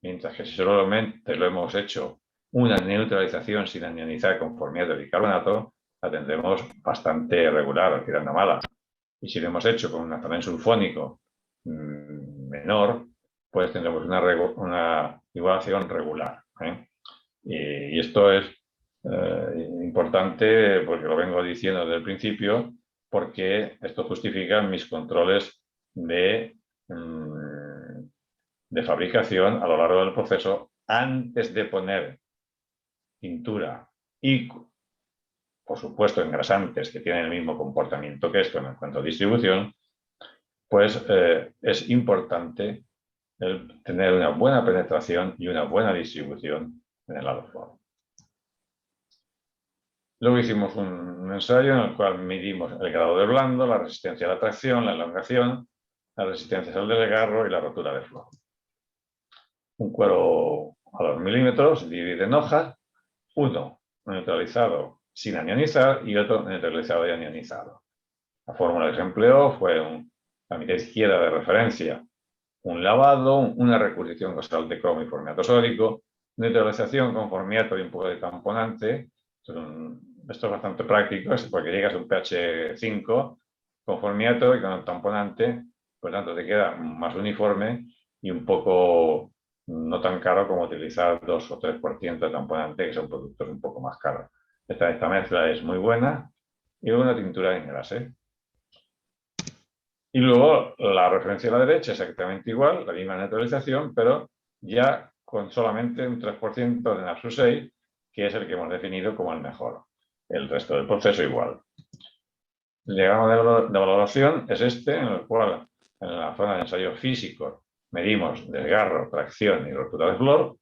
Mientras que si solamente lo hemos hecho una neutralización sin anionizar con formiato de bicarbonato, la tendremos bastante regular, tirando mala. Y si lo hemos hecho con un azafrán sulfónico menor, pues tendremos una igualación regular. Y esto es importante porque lo vengo diciendo desde el principio, porque esto justifica mis controles de fabricación a lo largo del proceso antes de poner pintura y, por supuesto, engrasantes que tienen el mismo comportamiento que esto en cuanto a distribución, pues es importante tener una buena penetración y una buena distribución en el lado flor. Luego hicimos un ensayo en el cual medimos el grado de blando, la resistencia a la tracción, la elongación, la resistencia al desgarro y la rotura de flor. Un cuero a 2 milímetros, dividido en hojas, uno neutralizado sin anionizar y otro neutralizado y anionizado. La fórmula que se empleó fue la mitad izquierda de referencia, un lavado, una recursión con sal de cromo y formiato sódico, neutralización con formiato y un poco de tamponante. Esto es bastante práctico, porque llegas a un pH 5 con formiato y con el tamponante, por tanto te queda más uniforme y un poco no tan caro como utilizar 2 o 3% de tamponante, que son productos un poco más caros. Esta mezcla es muy buena y luego una tintura de engrase. Y luego la referencia a la derecha exactamente igual, la misma neutralización, pero ya con solamente un 3% de NAPSU 6, que es el que hemos definido como el mejor. El resto del proceso igual. El diagrama de valoración es este, en el cual en la zona de ensayos físicos medimos desgarro, tracción y rotura de flor.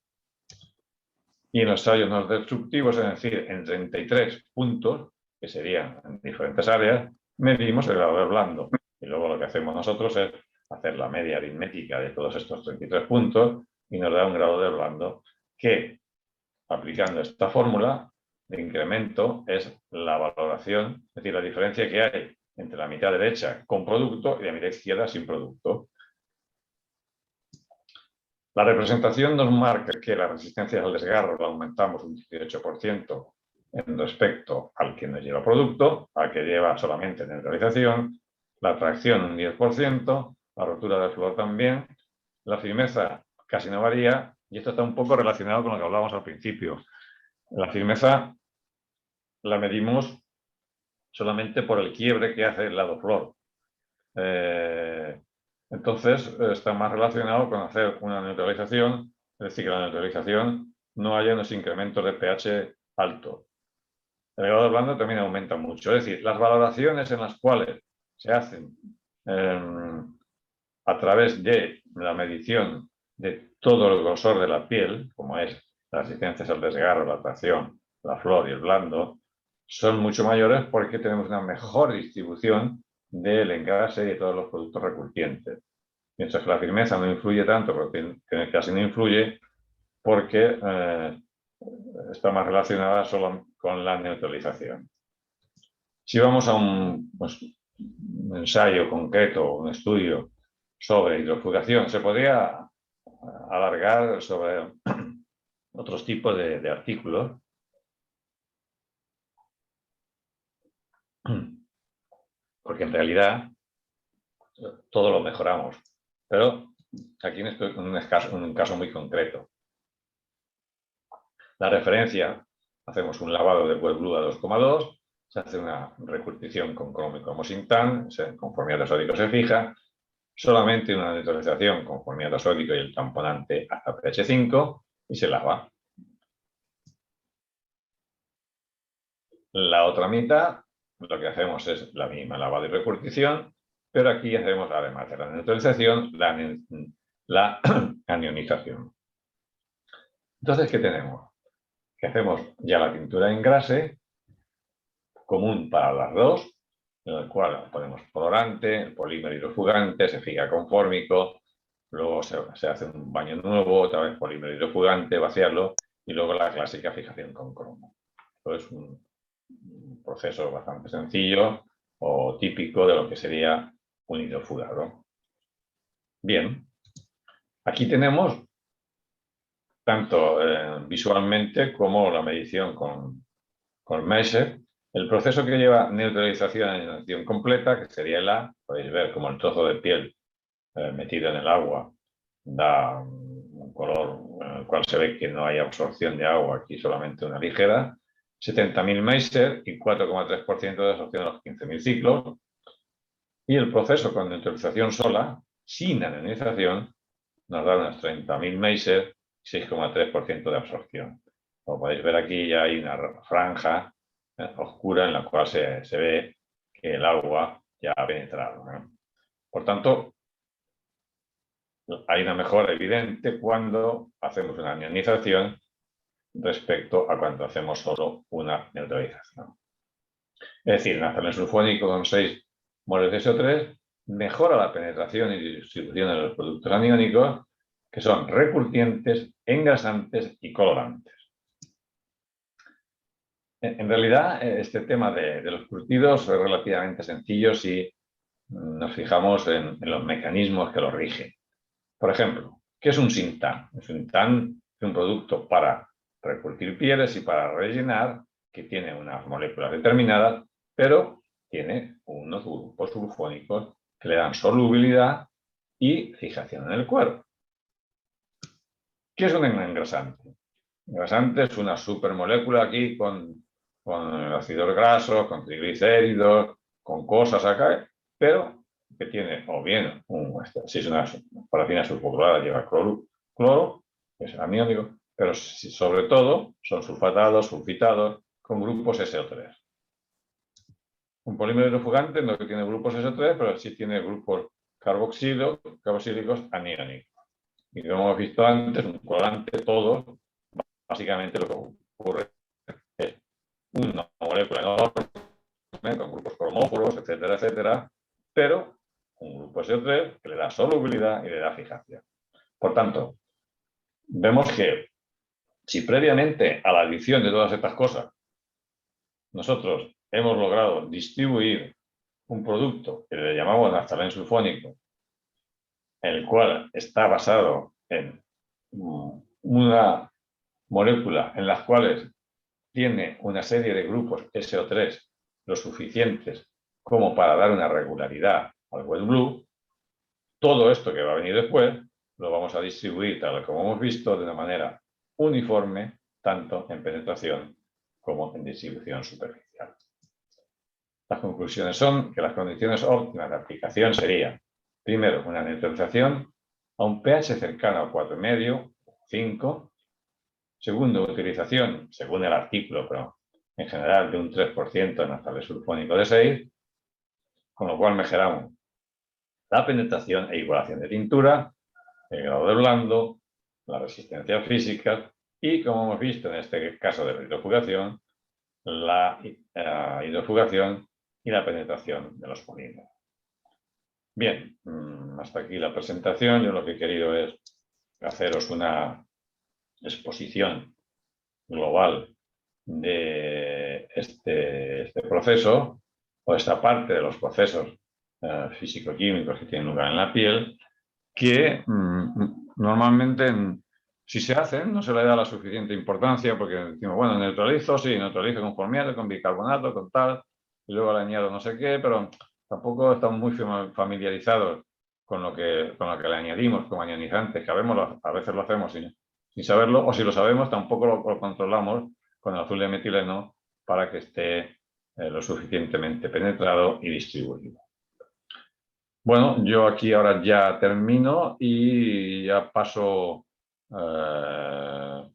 Y en los ensayos no destructivos, es decir, en 33 puntos, que serían en diferentes áreas, medimos el grado de blando. Y luego lo que hacemos nosotros es hacer la media aritmética de todos estos 33 puntos y nos da un grado de blando que, aplicando esta fórmula de incremento, es la valoración, es decir, la diferencia que hay entre la mitad derecha con producto y la mitad izquierda sin producto. La representación nos marca que la resistencia al desgarro la aumentamos un 18% en respecto al que nos lleva producto, al que lleva solamente neutralización, la tracción un 10%, la rotura de flor también, la firmeza casi no varía, y esto está un poco relacionado con lo que hablábamos al principio. La firmeza la medimos solamente por el quiebre que hace el lado flor. Entonces, está más relacionado con hacer una neutralización, es decir, que la neutralización no haya unos incrementos de pH alto. El grado de blando también aumenta mucho. Es decir, las valoraciones en las cuales se hacen a través de la medición de todo el grosor de la piel, como es la resistencia al desgarro, la tracción, la flor y el blando, son mucho mayores porque tenemos una mejor distribución del engrase y de todos los productos recurrentes. Mientras que la firmeza no influye tanto, porque casi no influye, porque está más relacionada solo con la neutralización. Si vamos a un un ensayo concreto, un estudio sobre hidrofugación. Se podría alargar sobre otros tipos de artículos. Porque en realidad todo lo mejoramos. Pero aquí en un caso muy concreto. La referencia, hacemos un lavado de wet blue a 2,2, se hace una recurtición con cromo y cromosintán, con formiato sódico se fija, solamente una neutralización con formiato sódico y el tamponante hasta pH 5 y se lava. La otra mitad, lo que hacemos es la misma lavado y recurtición, pero aquí hacemos, además de la neutralización, la anionización. Entonces, ¿qué tenemos? Que hacemos ya la tintura en engrase, común para las dos, en el cual ponemos colorante, el polímero hidrofugante, se fija con fórmico, luego se hace un baño nuevo, otra vez polímero hidrofugante, vaciarlo, y luego la clásica fijación con cromo. Esto es un proceso bastante sencillo o típico de lo que sería un hidrofugado. Bien, aquí tenemos tanto visualmente como la medición con Measure, el proceso que lleva neutralización a anionización completa, que sería el A. Podéis ver como el trozo de piel metido en el agua da un color en el cual se ve que no hay absorción de agua, aquí solamente una ligera, 70.000 Meissner y 4,3% de absorción a los 15.000 ciclos. Y el proceso con neutralización sola, sin anionización, nos da unos 30.000 Meissner y 6,3% de absorción. Como podéis ver aquí ya hay una franja oscura en la cual se ve que el agua ya ha penetrado, ¿no? Por tanto, hay una mejora evidente cuando hacemos una anionización respecto a cuando hacemos solo una neutralización. Es decir, naftalen sulfónico con 6 moles de SO3 mejora la penetración y distribución de los productos aniónicos, que son recurtientes, engrasantes y colorantes. En realidad, este tema de los curtidos es relativamente sencillo si nos fijamos en los mecanismos que lo rigen. Por ejemplo, ¿qué es un sintán? Un sintán es un producto para recurtir pieles y para rellenar, que tiene unas moléculas determinadas, pero tiene unos grupos sulfónicos que le dan solubilidad y fijación en el cuero. ¿Qué es un engrasante? Un engrasante es una supermolécula aquí con ácidos grasos, con triglicéridos, con cosas acá, pero que tiene o bien, si es una parafina sulfoclorada, lleva cloro, que es amiónico, pero sobre todo son sulfatados, sulfitados, con grupos SO3. Un polímero hidrofugante no tiene grupos SO3, pero sí tiene grupos carboxílicos aniónicos. Y como hemos visto antes, un colorante, todo, básicamente lo que ocurre es una molécula enorme con grupos cromóforos, etcétera, etcétera, pero un grupo SO3 que le da solubilidad y le da fijación. Por tanto, vemos que si previamente a la adición de todas estas cosas nosotros hemos logrado distribuir un producto que le llamamos naftalén sulfónico, el cual está basado en una molécula en las cuales tiene una serie de grupos SO3 lo suficientes como para dar una regularidad al wet blue, todo esto que va a venir después lo vamos a distribuir, tal como hemos visto, de una manera uniforme, tanto en penetración como en distribución superficial. Las conclusiones son que las condiciones óptimas de aplicación serían, primero, una neutralización a un pH cercano a 4,5, 5. Segundo, utilización, según el artículo, pero en general de un 3% de naftalen sulfónico de 6, con lo cual mejoramos la penetración e igualación de tintura, el grado de blando, la resistencia física y, como hemos visto en este caso de la hidrofugación, la hidrofugación y la penetración de los polímeros. Bien, hasta aquí la presentación. Yo lo que he querido es haceros una exposición global de este proceso o esta parte de los procesos físico-químicos que tienen lugar en la piel, que normalmente si se hacen no se le da la suficiente importancia porque decimos, bueno, neutralizo, sí, neutralizo con formiato, con bicarbonato, con tal, y luego le añado no sé qué, pero tampoco estamos muy familiarizados con lo que le añadimos como ionizantes, que a veces lo hacemos sin saberlo, o si lo sabemos tampoco lo controlamos con el azul de metileno para que esté lo suficientemente penetrado y distribuido. Bueno, yo aquí ahora ya termino y ya paso la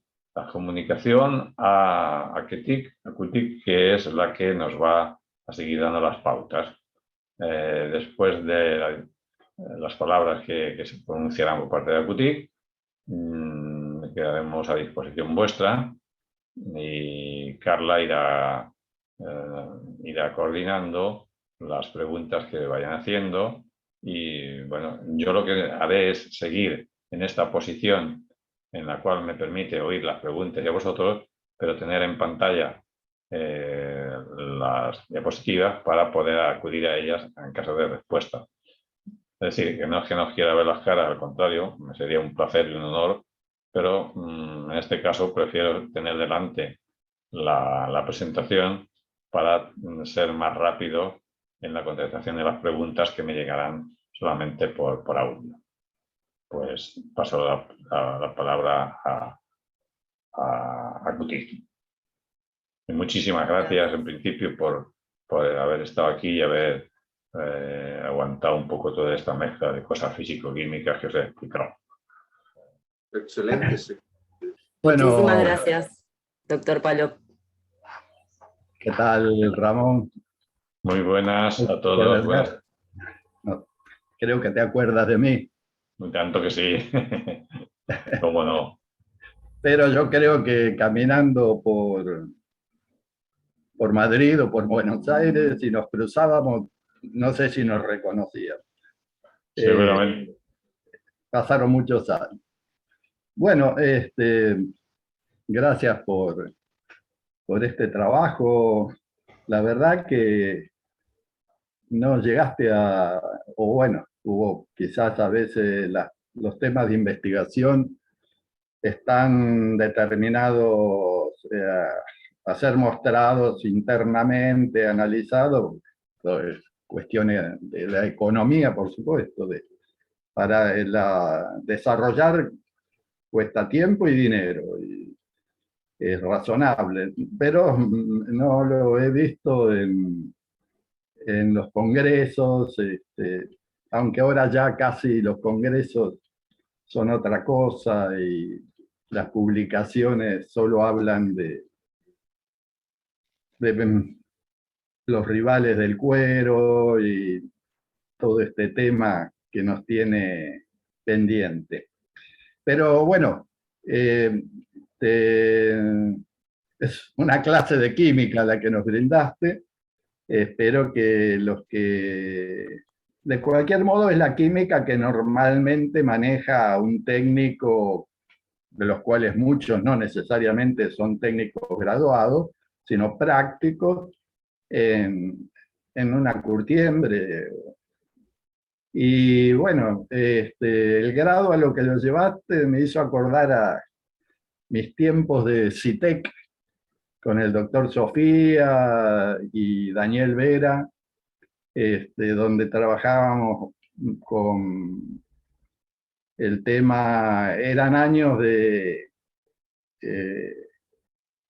comunicación a Kutik, que es la que nos va a seguir dando las pautas. Después de las palabras que se pronunciarán por parte de Kutik, quedaremos a disposición vuestra y Carla irá coordinando las preguntas que vayan haciendo. Y bueno, yo lo que haré es seguir en esta posición en la cual me permite oír las preguntas de vosotros, pero tener en pantalla las diapositivas para poder acudir a ellas en caso de respuesta. Es decir, que no es que nos quiera ver las caras, al contrario, me sería un placer y un honor, pero en este caso prefiero tener delante la presentación para ser más rápido en la contestación de las preguntas que me llegarán solamente por audio. Pues paso la palabra a Kutik. Y muchísimas gracias en principio por haber estado aquí y haber aguantado un poco toda esta mezcla de cosas físico-químicas que os he explicado. Excelente. Sí. Bueno, muchísimas gracias, doctor Palop. ¿Qué tal, Ramón? Muy buenas a todos. Buenas. No, creo que te acuerdas de mí. Tanto que sí. ¿Cómo no? Pero yo creo que caminando por Madrid o por Buenos Aires, si nos cruzábamos, no sé si nos reconocíamos. Seguramente. Pasaron muchos años. Bueno, gracias por este trabajo. La verdad que no llegaste o bueno, hubo quizás a veces los temas de investigación están determinados a ser mostrados internamente, analizados, cuestiones de la economía, por supuesto, para desarrollar cuesta tiempo y dinero, y es razonable, pero no lo he visto en los congresos, aunque ahora ya casi los congresos son otra cosa y las publicaciones solo hablan de los rivales del cuero y todo este tema que nos tiene pendiente. Pero bueno, es una clase de química la que nos brindaste. Espero que los que... De cualquier modo, es la química que normalmente maneja un técnico, de los cuales muchos no necesariamente son técnicos graduados, sino prácticos en una curtiembre. Y bueno, el grado a lo que lo llevaste me hizo acordar a mis tiempos de CITEC, con el doctor Sofía y Daniel Vera, donde trabajábamos con el tema, eran años de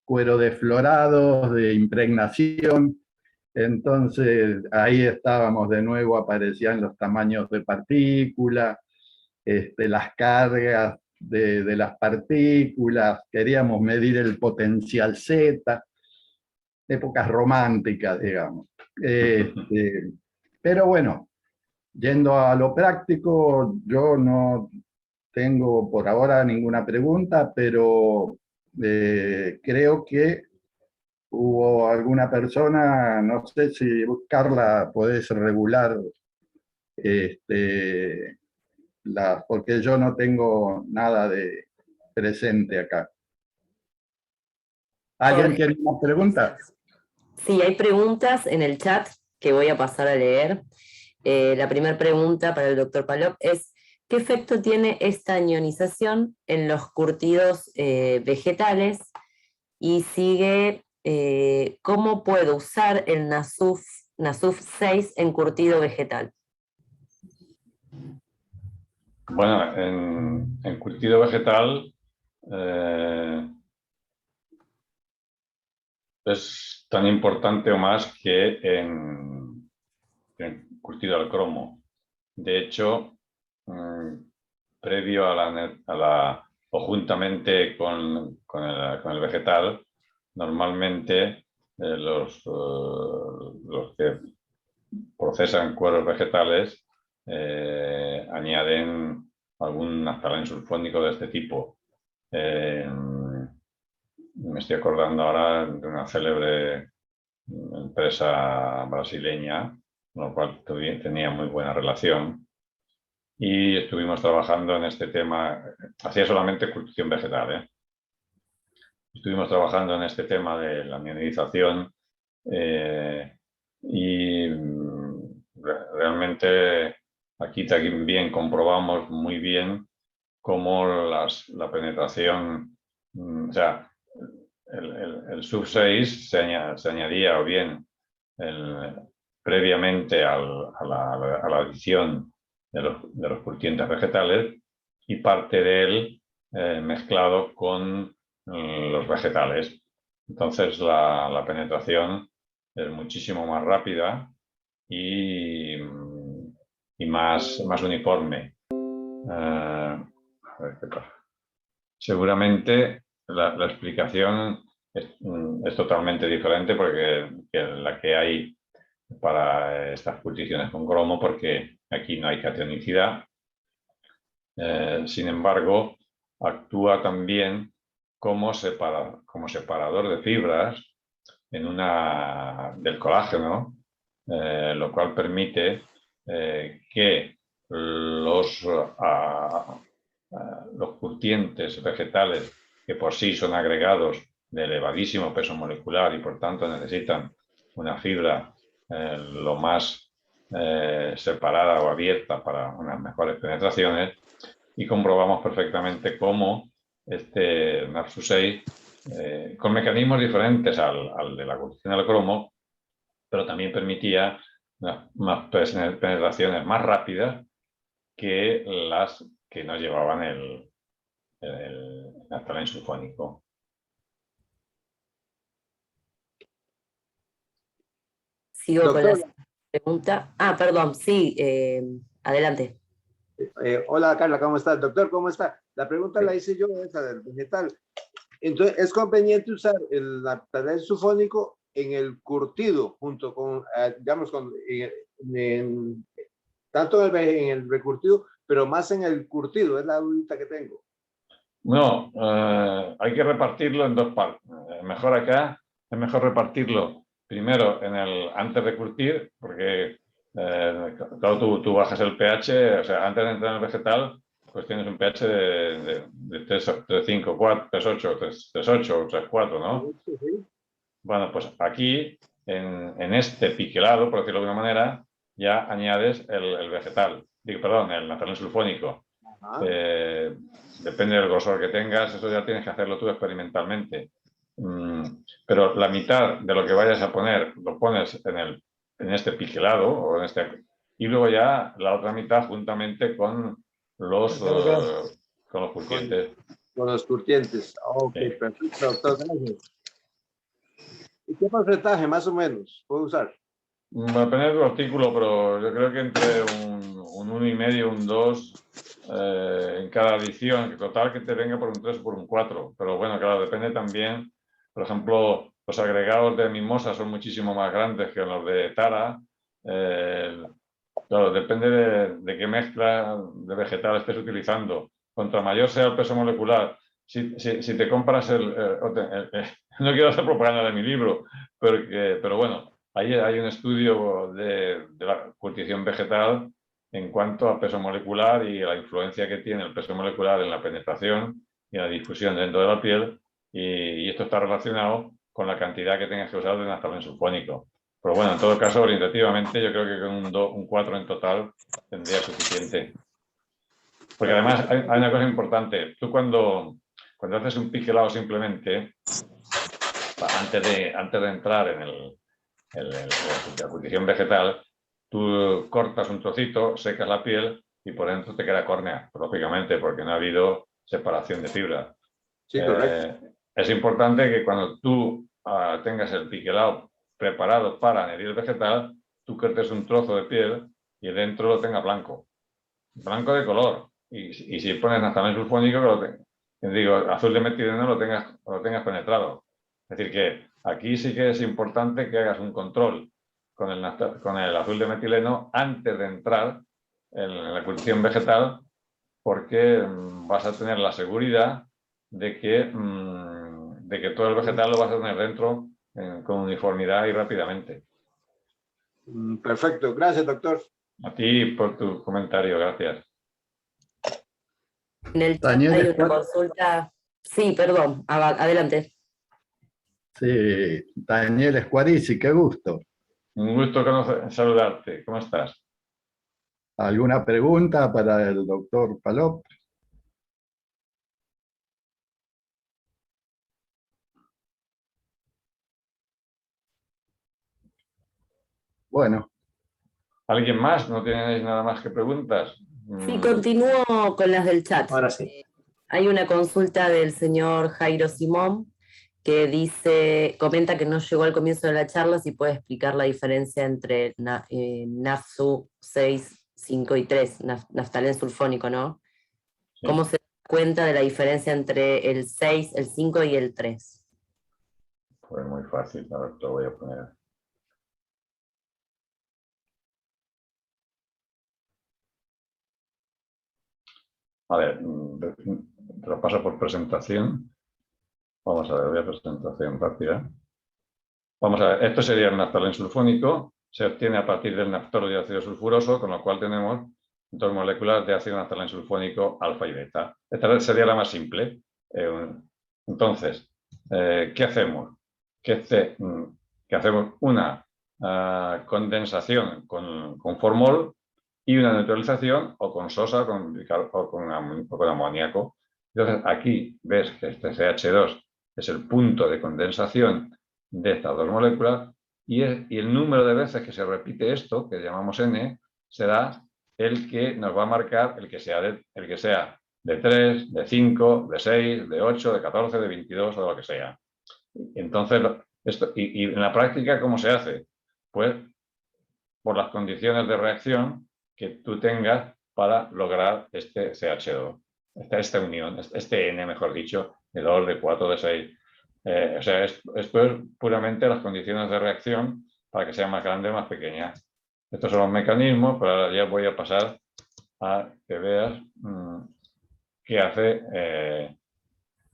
cuero desflorado, de impregnación. Entonces ahí estábamos de nuevo, aparecían los tamaños de partículas, las cargas de las partículas, queríamos medir el potencial Z, épocas románticas, digamos. Pero bueno, yendo a lo práctico, yo no tengo por ahora ninguna pregunta, pero creo que hubo alguna persona, no sé si Carla podés regular, porque yo no tengo nada de presente acá. ¿Alguien tiene una pregunta? Sí, hay preguntas en el chat que voy a pasar a leer. La primera pregunta para el doctor Palop es, ¿qué efecto tiene esta ionización en los curtidos vegetales? Y sigue, ¿cómo puedo usar el NASUF 6 en curtido vegetal? Bueno, en curtido vegetal es tan importante o más que en curtido al cromo. De hecho, previo o juntamente con el vegetal, normalmente los que procesan cueros vegetales añaden algún naftalén sulfónico de este tipo. Me estoy acordando ahora de una célebre empresa brasileña, con lo cual tenía muy buena relación, y estuvimos trabajando en este tema. Hacía solamente curtición vegetal, Estuvimos trabajando en este tema de la mineralización y realmente aquí también comprobamos muy bien cómo la penetración, o sea, el sub-6 se añadía o bien previamente a la adición de los curtientes vegetales, y parte de él mezclado con los vegetales. Entonces la penetración es muchísimo más rápida y más uniforme. A ver qué pasa. Seguramente la explicación es totalmente diferente que la que hay para estas curticiones con cromo, porque aquí no hay cationicidad. Sin embargo, actúa también como separador de fibras del colágeno, lo cual permite que los curtientes vegetales, que por sí son agregados de elevadísimo peso molecular y por tanto necesitan una fibra lo más separada o abierta para unas mejores penetraciones, y comprobamos perfectamente cómo este NAFSU6, con mecanismos diferentes al de la curtición al cromo, pero también permitía unas penetraciones más rápidas que las que nos llevaban el naftalén sulfónico. Sigo Doctor. con la pregunta. Perdón, sí, adelante. Hola Carla, ¿cómo estás? Doctor, ¿cómo está? La pregunta la hice yo, esa del vegetal. Entonces, ¿es conveniente usar el naftalén sulfónico en el curtido junto con, digamos, tanto en el recurtido, pero más en el curtido? Es la dudita que tengo. No, hay que repartirlo en dos partes. Mejor acá, es mejor repartirlo primero antes de curtir, porque claro, tú bajas el pH, o sea, antes de entrar en el vegetal, pues tienes un pH de 3,5, 4, 3,8, 3,8, 3,4, ¿no? Sí. Bueno, pues aquí, en este piquelado, por decirlo de alguna manera, ya añades el vegetal, perdón, el naftalén sulfónico. Depende del grosor que tengas, eso ya tienes que hacerlo tú experimentalmente. Pero la mitad de lo que vayas a poner lo pones en este piquelado, y luego ya la otra mitad juntamente con los curtientes. Con los curtientes. Ok, sí. Perfecto, doctor. Gracias. ¿Y qué porcentaje más o menos puedo usar? Depende de tu artículo, pero yo creo que entre un 1,5, un 2 en cada adición, total que te venga por un 3 o por un 4. Pero bueno, claro, depende también. Por ejemplo, los agregados de mimosa son muchísimo más grandes que los de tara. Claro, depende de qué mezcla de vegetal estés utilizando. Cuanto mayor sea el peso molecular, si te compras no quiero hacer propaganda de mi libro, pero bueno, ahí hay un estudio de la curtición vegetal en cuanto a peso molecular y a la influencia que tiene el peso molecular en la penetración y la difusión dentro de la piel, y esto está relacionado con la cantidad que tengas que usar de naftalén sulfónico. Pero bueno, en todo caso, orientativamente, yo creo que con un 4 en total tendría suficiente. Porque además hay una cosa importante. Tú cuando haces un pixelado simplemente, antes de entrar en la acudición vegetal, tú cortas un trocito, secas la piel y por dentro te queda córnea, lógicamente, porque no ha habido separación de fibra. Sí, correcto. Es importante que cuando tú tengas el pixelado preparado para añadir el vegetal, tú cortes un trozo de piel y dentro lo tenga blanco. Blanco de color. Y si pones naftalén sulfónico, digo, azul de metileno lo tengas penetrado. Es decir, que aquí sí que es importante que hagas un control con el azul de metileno antes de entrar en la cultivación vegetal, porque vas a tener la seguridad de que todo el vegetal lo vas a tener dentro con uniformidad y rápidamente. Perfecto. Gracias, doctor. A ti por tu comentario, gracias. En el chat Daniel hay una Escuar- consulta. Sí, perdón, adelante. Sí, Daniel Escuarici, qué gusto. Un gusto saludarte. ¿Cómo estás? ¿Alguna pregunta para el doctor Palop? Bueno, ¿Alguien más? ¿No tenéis nada más que preguntas? Sí, continúo con las del chat. Ahora sí. Hay una consulta del señor Jairo Simón que comenta que no llegó al comienzo de la charla, si puede explicar la diferencia entre NAFSU 6, 5 y 3, naftalén sulfónico, ¿no? Sí. ¿Cómo se da cuenta de la diferencia entre el 6, el 5 y el 3? Pues muy fácil, a ver, te lo voy a poner. A ver, te lo paso por presentación. Vamos a ver, voy a presentación rápida. Vamos a ver, esto sería el naftalén sulfónico. Se obtiene a partir del naftoro de ácido sulfuroso, con lo cual tenemos 2 moléculas de ácido naftalén sulfónico alfa y beta. Esta sería la más simple. Entonces, ¿qué hacemos? Que hacemos una condensación con formol y una neutralización o con sosa o con amoníaco. Entonces, aquí ves que este CH2 es el punto de condensación de estas 2 moléculas y el número de veces que se repite esto, que llamamos N, será el que nos va a marcar el que sea de 3, de 5, de 6, de 8, de 14, de 22 o de lo que sea. Entonces, y en la práctica, ¿cómo se hace? Pues por las condiciones de reacción que tú tengas para lograr este CH2, esta unión, este N, mejor dicho, de 2, de 4, de 6. O sea, esto es puramente las condiciones de reacción para que sea más grande o más pequeña. Estos son los mecanismos, pero ahora ya voy a pasar a que veas qué hace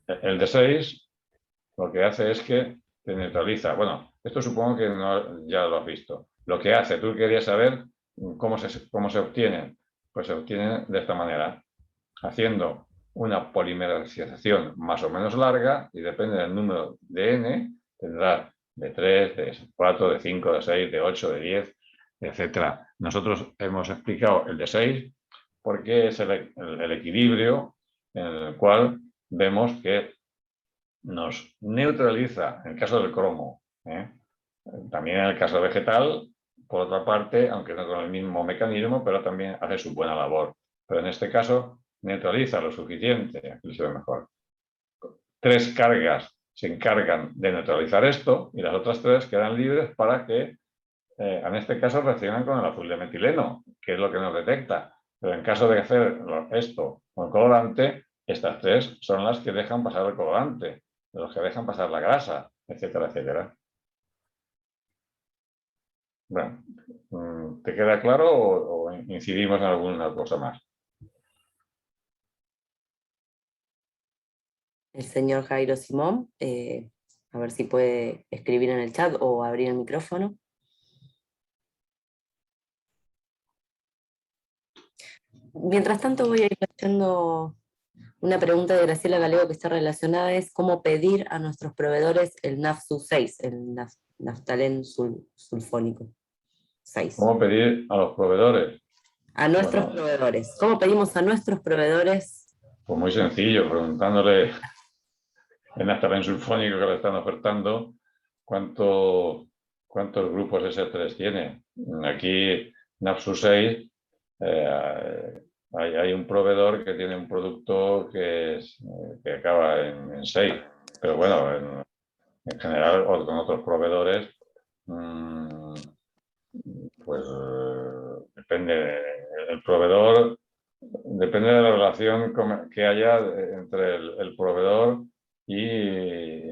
el de 6. Lo que hace es que te neutraliza. Bueno, esto supongo que ya lo has visto. Lo que hace, tú querías saber cómo se obtiene. Pues se obtiene de esta manera, haciendo una polimerización más o menos larga y depende del número de N, tendrá de 3, de 4, de 5, de 6, de 8, de 10, etc. Nosotros hemos explicado el de 6 porque es el equilibrio en el cual vemos que nos neutraliza en el caso del cromo. También en el caso vegetal, por otra parte, aunque no con el mismo mecanismo, pero también hace su buena labor. Pero en este caso neutraliza lo suficiente, aquí se ve mejor. 3 cargas se encargan de neutralizar esto y las otras 3 quedan libres para que, en este caso, reaccionan con el azul de metileno, que es lo que nos detecta. Pero en caso de hacer esto con colorante, estas 3 son las que dejan pasar el colorante, los que dejan pasar la grasa, etcétera, etcétera. Bueno, ¿te queda claro o incidimos en alguna cosa más? El señor Jairo Simón, a ver si puede escribir en el chat o abrir el micrófono. Mientras tanto voy a ir leyendo Una pregunta de Graciela Galego que está relacionada es cómo pedir a nuestros proveedores el NAFSU6, el naftalen sulfónico 6. ¿Cómo pedir a los proveedores? A nuestros Bueno, proveedores. ¿Cómo pedimos a nuestros proveedores? pues muy sencillo, preguntándole en naftalen sulfónico que le están ofertando, ¿cuántos grupos S3 tiene? Aquí, NAFSU6, hay un proveedor que tiene un producto que acaba en 6, pero bueno, en general, o con otros proveedores, pues depende. El proveedor, depende de la relación que haya entre el proveedor es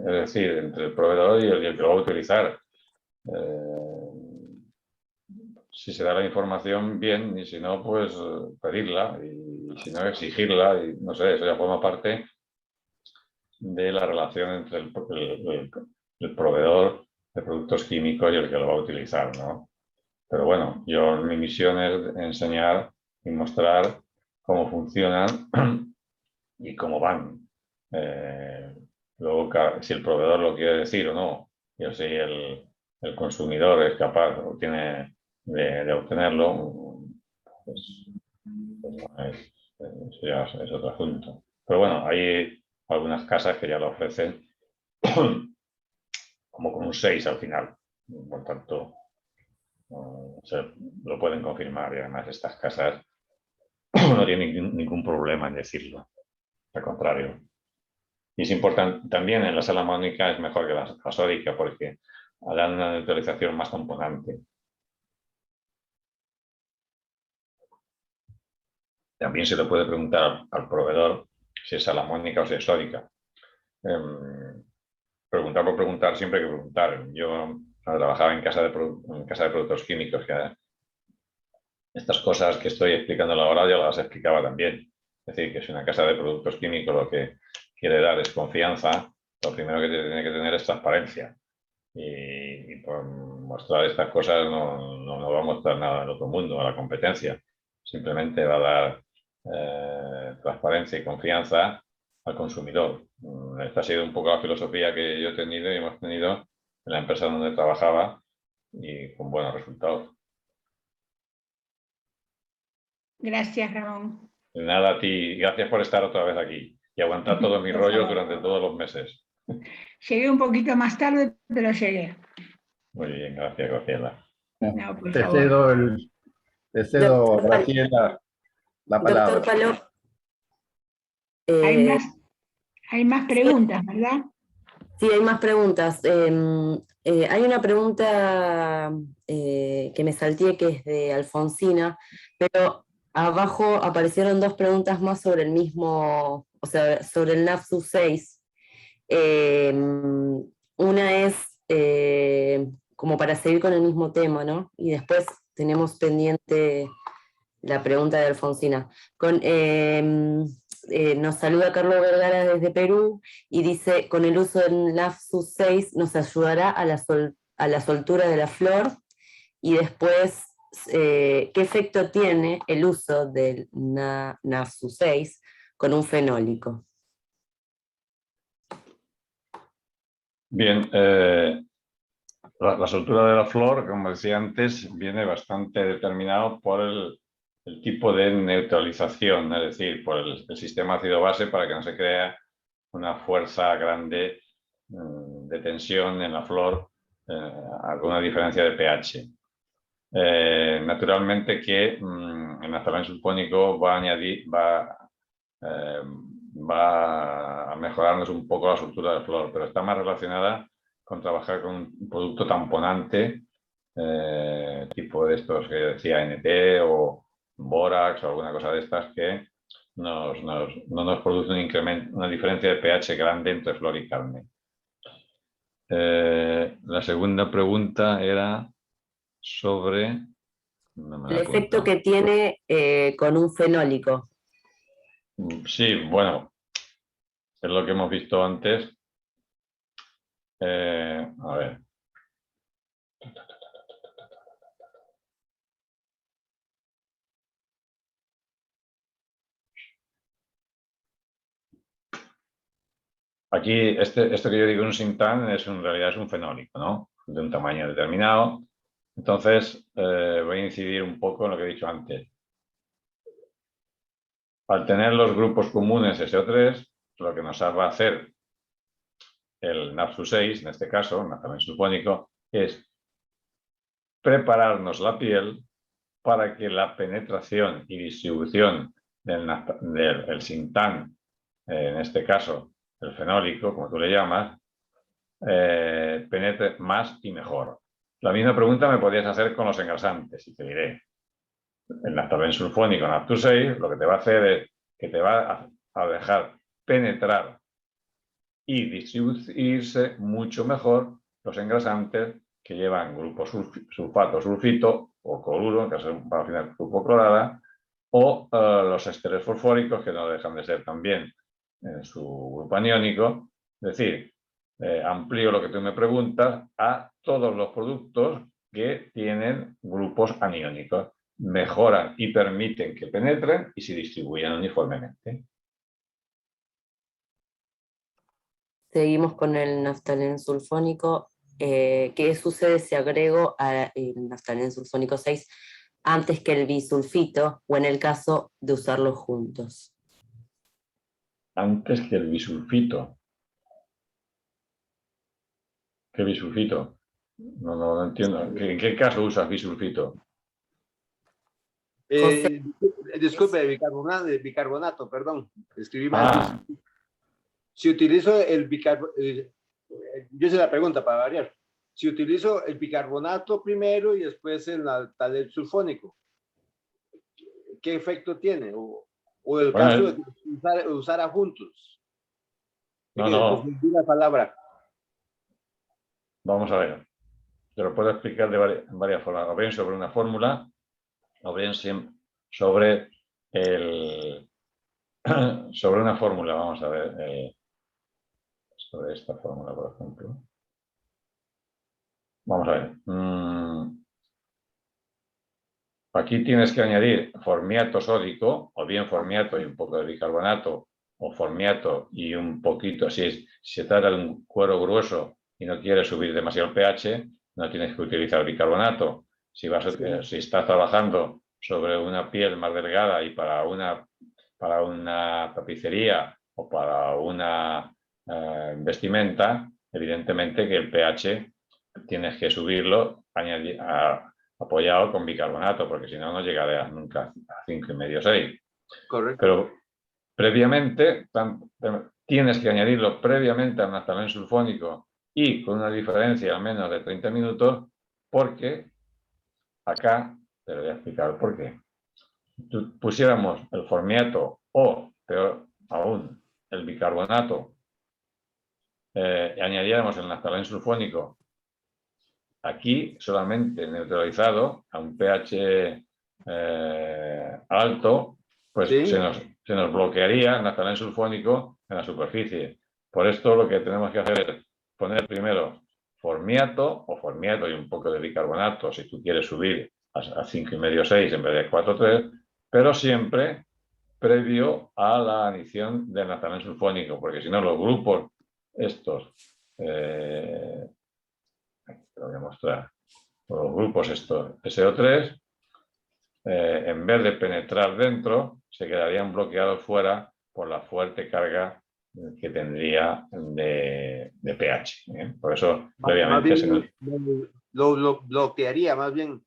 decir, entre el proveedor y el que lo va a utilizar. Si se da la información, bien, y si no, pues pedirla, y si no, exigirla, y no sé, eso ya forma parte de la relación entre el proveedor de productos químicos y el que lo va a utilizar, ¿no? Pero bueno, mi misión es enseñar y mostrar cómo funcionan y cómo van. Luego, si el proveedor lo quiere decir o no, y si el consumidor es capaz o tiene de obtenerlo, pues no eso ya es otro asunto. Pero bueno, hay algunas casas que ya lo ofrecen como con un 6 al final. Por tanto, lo pueden confirmar, y además estas casas no tienen ningún problema en decirlo. Al contrario. Y es importante, también en la salamónica es mejor que la sódica porque dan una neutralización más tamponante. También se le puede preguntar al proveedor si es salamónica o si es sódica. Preguntar por preguntar, siempre hay que preguntar. Yo trabajaba en casa de productos químicos, que estas cosas que estoy explicando ahora yo las explicaba también. Es decir, que si una casa de productos químicos lo que quiere dar es confianza, lo primero que tiene que tener es transparencia. Y por mostrar estas cosas no va a mostrar nada del otro mundo a la competencia. Simplemente va a dar transparencia y confianza al consumidor. Esta ha sido un poco la filosofía que yo he tenido y hemos tenido en la empresa donde trabajaba y con buenos resultados. Gracias, Ramón. Nada, a ti. Gracias por estar otra vez aquí y aguantar todos mis rollos durante todos los meses. Llegué un poquito más tarde, pero llegué. Muy bien, gracias, Graciela. No, por Te favor. cedo, Graciela, la palabra. Doctor Paló. Hay más preguntas, ¿verdad? Sí, hay más preguntas. Hay una pregunta que me salté que es de Alfonsina, pero abajo aparecieron dos preguntas más sobre el mismo, o sea, sobre el NAFSU 6. Una es como para seguir con el mismo tema, ¿no? Y después tenemos pendiente la pregunta de Alfonsina. Nos saluda Carlos Vergara desde Perú y dice, con el uso del NAFSU 6 nos ayudará a la soltura de la flor, y después, ¿qué efecto tiene el uso del NAFSU 6 con un fenólico? Bien, la soltura de la flor, como decía antes, viene bastante determinado por el tipo de neutralización, es decir, por el sistema ácido-base, para que no se crea una fuerza grande de tensión en la flor, alguna diferencia de pH. Naturalmente que el naftalen sulfónico va a mejorarnos un poco la soltura de flor, pero está más relacionada con trabajar con un producto tamponante, tipo de estos que decía NT o Borax o alguna cosa de estas, que no nos produce un incremento, una diferencia de pH grande entre flor y carne. La segunda pregunta era sobre... El efecto que tiene con un fenólico. Sí, bueno, es lo que hemos visto antes. A ver. aquí, esto que yo digo un sintán en realidad es un fenólico, ¿no? De un tamaño determinado. Entonces, voy a incidir un poco en lo que he dicho antes. Al tener los grupos comunes SO3, lo que nos va a hacer el NAP6, en este caso, el naftalén sulfónico, es prepararnos la piel para que la penetración y distribución del sintán, en este caso el fenólico, como tú le llamas, penetre más y mejor. La misma pregunta me podrías hacer con los engrasantes y te diré, el naftalén sulfónico NAP6 lo que te va a hacer es que te va a dejar penetrar y distribuirse mucho mejor los engrasantes que llevan grupo sulfato, sulfito o cloruro, en caso para al final grupo clorada, o los ésteres fosfóricos, que no dejan de ser también en su grupo aniónico. Es decir, amplío lo que tú me preguntas a todos los productos que tienen grupos aniónicos. Mejoran y permiten que penetren y se distribuyan uniformemente. Seguimos con el naftalén sulfónico. ¿Qué sucede si agrego el naftalén sulfónico 6 antes que el bisulfito o en el caso de usarlos juntos? Antes que el bisulfito. ¿Qué bisulfito? No entiendo. ¿En qué caso usas bisulfito? Disculpe, bicarbonato, perdón. Escribí mal. Si utilizo el bicarbonato, yo hice la pregunta para variar. Si utilizo el bicarbonato primero y después el naftalén sulfónico, ¿qué efecto tiene? O el caso de usar juntos. No. Confundí la palabra. Vamos a ver. Te lo puedo explicar en varias formas. O bien sobre una fórmula, o bien sobre sobre una fórmula. Vamos a ver. Sobre esta fórmula, por ejemplo. Vamos a ver. Aquí tienes que añadir formiato sódico, o bien formiato y un poco de bicarbonato, o formiato y un poquito, si se trata de un cuero grueso y no quieres subir demasiado el pH, no tienes que utilizar bicarbonato. Si estás trabajando sobre una piel más delgada y para una tapicería o para una vestimenta, evidentemente que el pH tienes que subirlo apoyado con bicarbonato, porque si no, no llegarás nunca a 5,5 o 6. Correcto. Pero previamente, tienes que añadirlo previamente al naftalén sulfónico y con una diferencia al menos de 30 minutos, porque acá te voy a explicar por qué. Si pusiéramos el formiato o, peor aún, el bicarbonato, y añadiéramos el naftalén sulfónico aquí solamente neutralizado a un pH alto, pues ¿sí? se nos bloquearía el naftalén sulfónico en la superficie. Por esto lo que tenemos que hacer es poner primero formiato y un poco de bicarbonato si tú quieres subir a 5,5 o 6 en vez de 4 o 3, pero siempre previo a la adición del naftalén sulfónico, porque si no los grupos estos te lo voy a mostrar. Los grupos SO3, en vez de penetrar dentro, se quedarían bloqueados fuera por la fuerte carga que tendría de pH. Por eso, previamente, lo bloquearía más bien.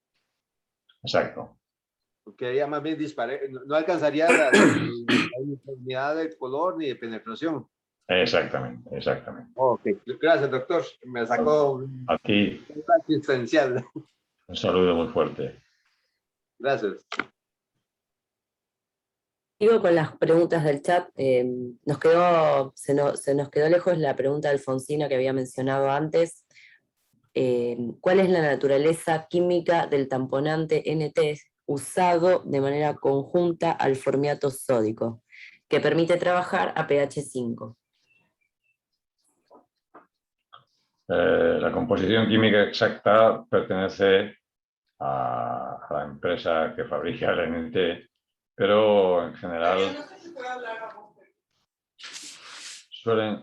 Exacto. Bloquearía más bien no alcanzaría la uniformidad del color ni de penetración. Exactamente. Ok, gracias, doctor. Me sacó a ti existencial. un saludo muy fuerte. Gracias. Sigo con las preguntas del chat. Se nos quedó lejos la pregunta de Alfonsina que había mencionado antes. ¿Cuál es la naturaleza química del tamponante NT usado de manera conjunta al formiato sódico, que permite trabajar a pH 5? La composición química exacta pertenece a la empresa que fabrica el NT, pero en general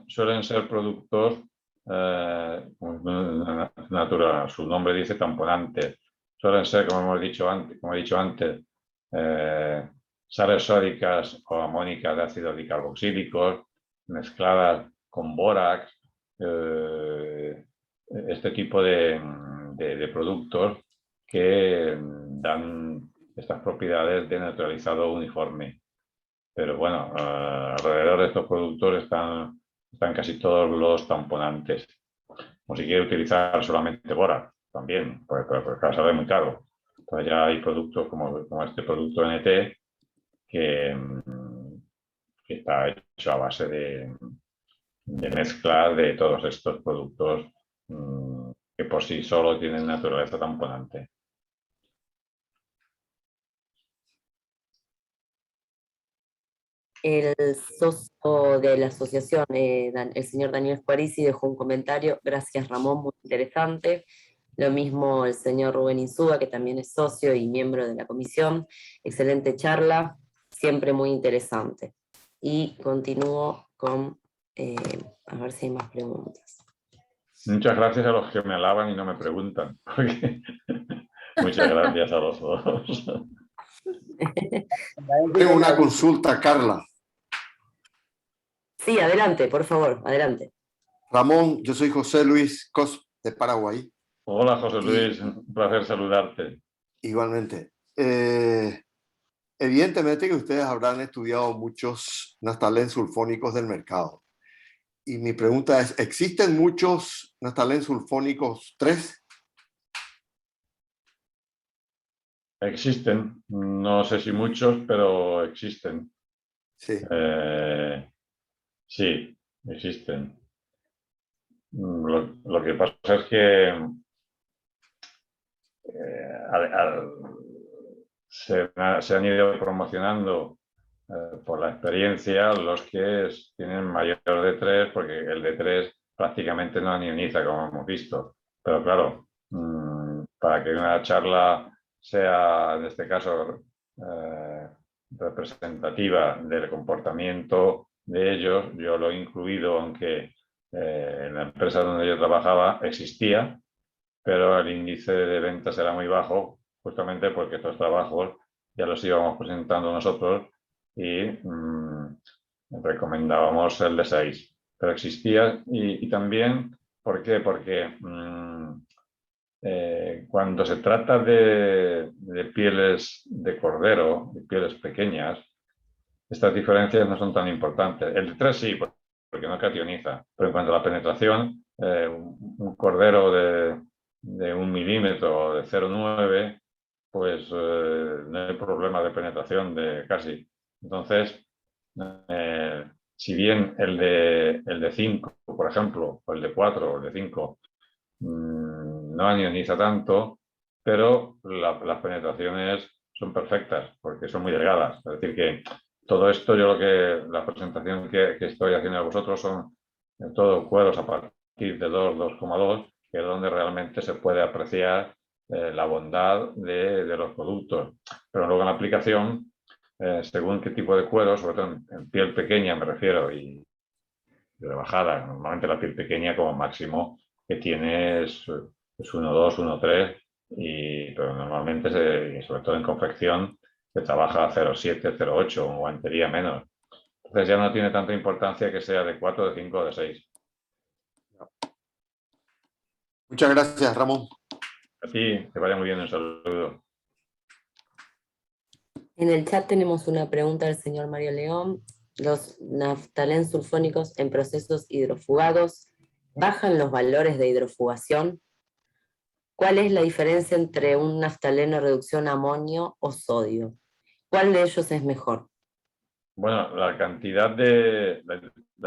suelen ser productos, natural, su nombre dice tamponantes. Suelen ser, como he dicho antes, sales sódicas o amónicas de ácido dicarboxílicos mezcladas con bórax, este tipo de productos que dan estas propiedades de neutralizado uniforme. Pero bueno, alrededor de estos productos están casi todos los tamponantes. O si quiere utilizar solamente bórax, también, pues sale muy caro. Entonces ya hay productos como este producto NT que está hecho a base de mezcla de todos estos productos que por sí solo tienen naturaleza tamponante. El socio de la asociación, el señor Daniel Squarisi, dejó un comentario. Gracias, Ramón, muy interesante. Lo mismo el señor Rubén Insúa, que también es socio y miembro de la comisión. Excelente charla, siempre muy interesante. Y continúo con, a ver si hay más preguntas. Muchas gracias a los que me alaban y no me preguntan. Porque... Muchas gracias a los dos. Tengo una consulta, Carla. Sí, adelante, por favor, adelante. Ramón, yo soy José Luis Cos de Paraguay. Hola, José Luis, un placer saludarte. Igualmente. Evidentemente que ustedes habrán estudiado muchos naftalén sulfónicos del mercado. Y mi pregunta es, ¿existen muchos naftalén sulfónicos 3? Existen, no sé si muchos, pero existen. Sí. Sí, existen. Lo que pasa es que se han ido promocionando por la experiencia los que tienen mayor de 3, porque el de 3 prácticamente no anioniza, como hemos visto. Pero claro, para que una charla sea, en este caso, representativa del comportamiento de ellos, yo lo he incluido, aunque en la empresa donde yo trabajaba existía, pero el índice de ventas era muy bajo, justamente porque estos trabajos ya los íbamos presentando nosotros y recomendábamos el de 6. Pero existía y también, ¿por qué? Porque cuando se trata de pieles de cordero, de pieles pequeñas, estas diferencias no son tan importantes. El de 3 sí, porque no cationiza, pero en cuanto a la penetración, un cordero de 1 milímetro o de 0,9, pues no hay problema de penetración de casi. Entonces, si bien el de 5, por ejemplo, o el de 4 o el de 5, no anioniza tanto, pero las penetraciones son perfectas porque son muy delgadas. Es decir, que todo esto, la presentación que estoy haciendo a vosotros son todo cueros a partir de 2,2, que es donde realmente se puede apreciar la bondad de los productos. Pero luego en la aplicación, según qué tipo de cuero, sobre todo en piel pequeña me refiero, y de rebajada, normalmente la piel pequeña como máximo que tiene es 1,2, 1,3, pero normalmente, sobre todo en confección, se trabaja a 0,7, 0,8 o guantería menos. Entonces ya no tiene tanta importancia que sea de 4, de 5 o de 6. Muchas gracias, Ramón. A ti, que vaya muy bien, un saludo. En el chat tenemos una pregunta del señor Mario León. ¿Los naftalén sulfónicos en procesos hidrofugados bajan los valores de hidrofugación? ¿Cuál es la diferencia entre un naftaleno reducción a amonio o sodio? ¿Cuál de ellos es mejor? Bueno, la cantidad de la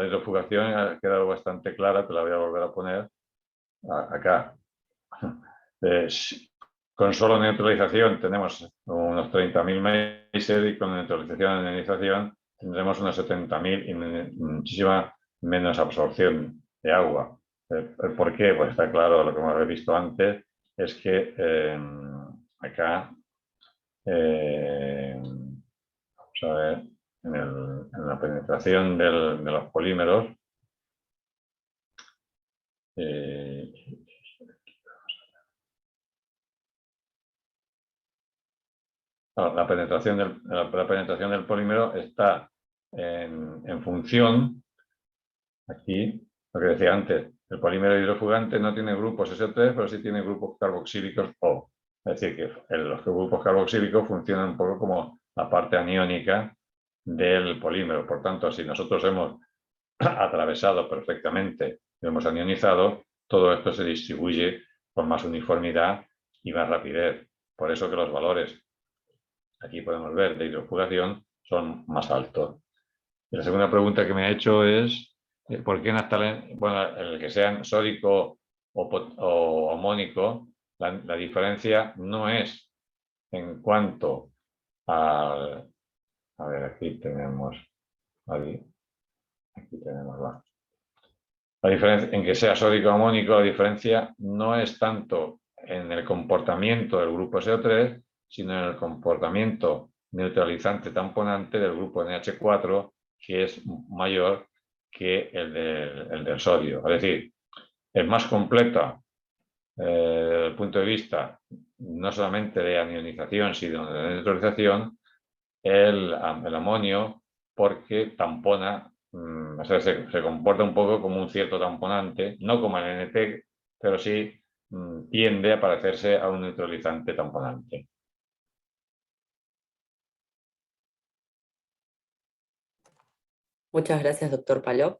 hidrofugación ha quedado bastante clara, te la voy a volver a poner acá. Con solo neutralización tenemos unos 30.000 Meiser y con neutralización y ionización tendremos unos 70.000 y muchísima menos absorción de agua. ¿Por qué? Pues está claro, lo que hemos visto antes, es que acá, vamos a ver, en la penetración de los polímeros, La penetración del polímero está en función, aquí, lo que decía antes, el polímero hidrofugante no tiene grupos SO3, pero sí tiene grupos carboxílicos O. Es decir, que los grupos carboxílicos funcionan un poco como la parte aniónica del polímero. Por tanto, si nosotros hemos atravesado perfectamente, lo hemos anionizado, todo esto se distribuye con más uniformidad y más rapidez. Por eso que los valores, aquí podemos ver, de hidrofugación son más altos. Y la segunda pregunta que me ha hecho es ¿por qué naftaleno? Bueno, el que sean sódico o amónico, la diferencia no es en cuanto a ver, aquí tenemos la diferencia en que sea sódico o amónico, la diferencia no es tanto en el comportamiento del grupo SO3, sino en el comportamiento neutralizante tamponante del grupo NH4, que es mayor que el del sodio. Es decir, es más completa desde el punto de vista no solamente de anionización, sino de neutralización, el amonio, porque tampona, o sea, se comporta un poco como un cierto tamponante, no como el NT, pero sí tiende a parecerse a un neutralizante tamponante. Muchas gracias, doctor Palop.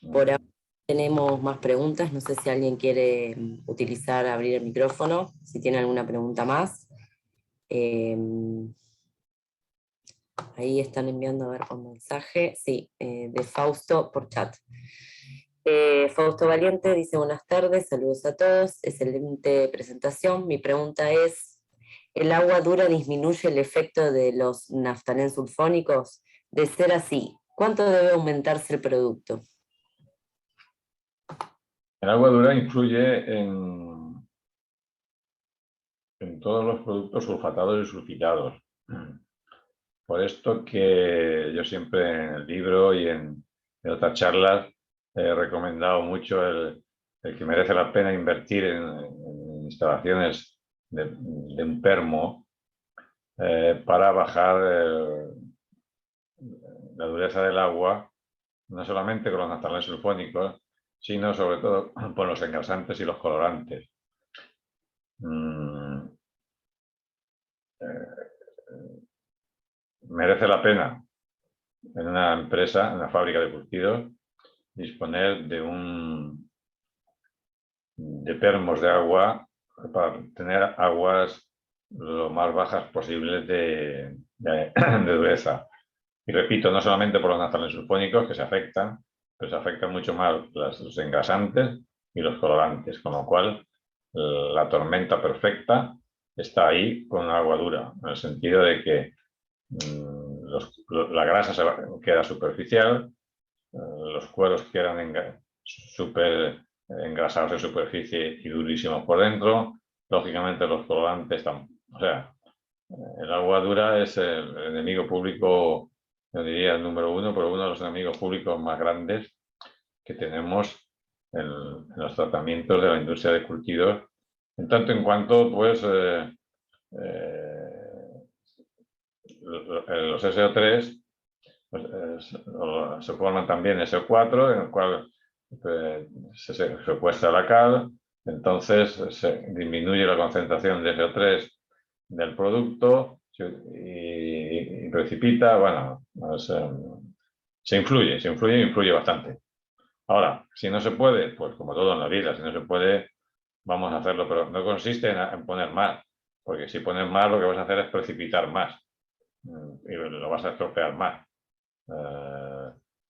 Por ahora tenemos más preguntas. No sé si alguien quiere abrir el micrófono, si tiene alguna pregunta más. Ahí están enviando a ver un mensaje. Sí, de Fausto por chat. Fausto Valiente dice: buenas tardes, saludos a todos, excelente presentación. Mi pregunta es, ¿el agua dura disminuye el efecto de los naftalensulfónicos? De ser así, ¿cuánto debe aumentarse el producto? El agua dura influye en todos los productos sulfatados y sulfitados. Por esto que yo siempre en el libro y en otras charlas he recomendado mucho el que merece la pena invertir en instalaciones de un termo para bajar la dureza del agua, no solamente con los naftalenos sulfónicos, sino sobre todo con los engrasantes y los colorantes. Merece la pena en una empresa, en una fábrica de curtidos, disponer de termos de agua para tener aguas lo más bajas posibles de dureza. Y repito, no solamente por los naftalenos sulfónicos que se afectan, pero se afectan mucho más los engrasantes y los colorantes, con lo cual la tormenta perfecta está ahí con agua dura, en el sentido de que la grasa queda superficial, los cueros quedan súper engrasados en superficie y durísimos por dentro. Lógicamente los colorantes están... O sea, el agua dura es el enemigo público, yo diría el número uno, pero uno de los enemigos públicos más grandes que tenemos en los tratamientos de la industria de curtidos, en tanto en cuanto pues los SO3 se forman también SO4, en el cual se secuestra la cal, entonces se disminuye la concentración de SO3 del producto y precipita, bueno, se influye bastante. Ahora, si no se puede, pues como todo en la vida, si no se puede, vamos a hacerlo, pero no consiste en poner más, porque si pones más lo que vas a hacer es precipitar más y lo vas a estropear más.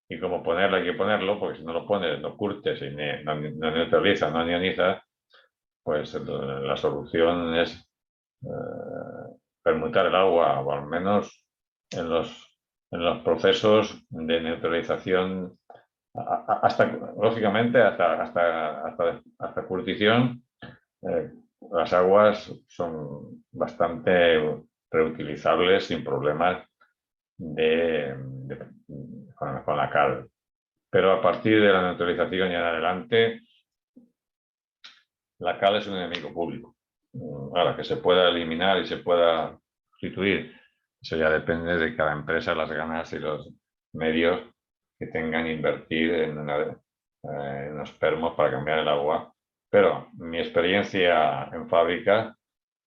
Y como ponerlo hay que ponerlo, porque si no lo pones, no curtes y no neutralizas, no ionizas, pues la solución es permutar el agua, o al menos en los procesos de neutralización, lógicamente hasta curtición. Las aguas son bastante reutilizables sin problemas con la cal. Pero a partir de la neutralización y en adelante, la cal es un enemigo público. Ahora, que se pueda eliminar y se pueda sustituir, eso ya depende de cada empresa, las ganas y los medios que tengan invertir en unos permos para cambiar el agua. Pero mi experiencia en fábrica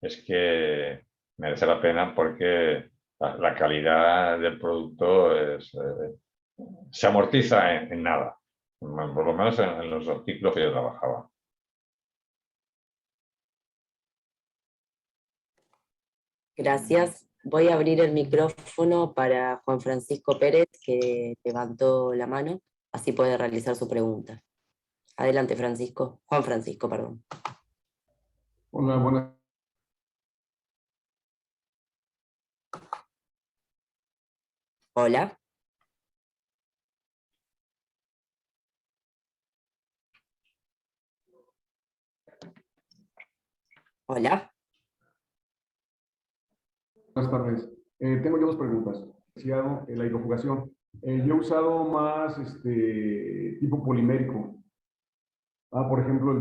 es que merece la pena porque la calidad del producto se amortiza en nada, por lo menos en los artículos que yo trabajaba. Gracias. Voy a abrir el micrófono para Juan Francisco Pérez, que levantó la mano, así puede realizar su pregunta. Adelante, Francisco. Juan Francisco, perdón. Hola, buenas. Hola. Hola. Buenas tardes. Tengo yo dos preguntas. La hidrofugación. Yo he usado más tipo polimérico. Por ejemplo, el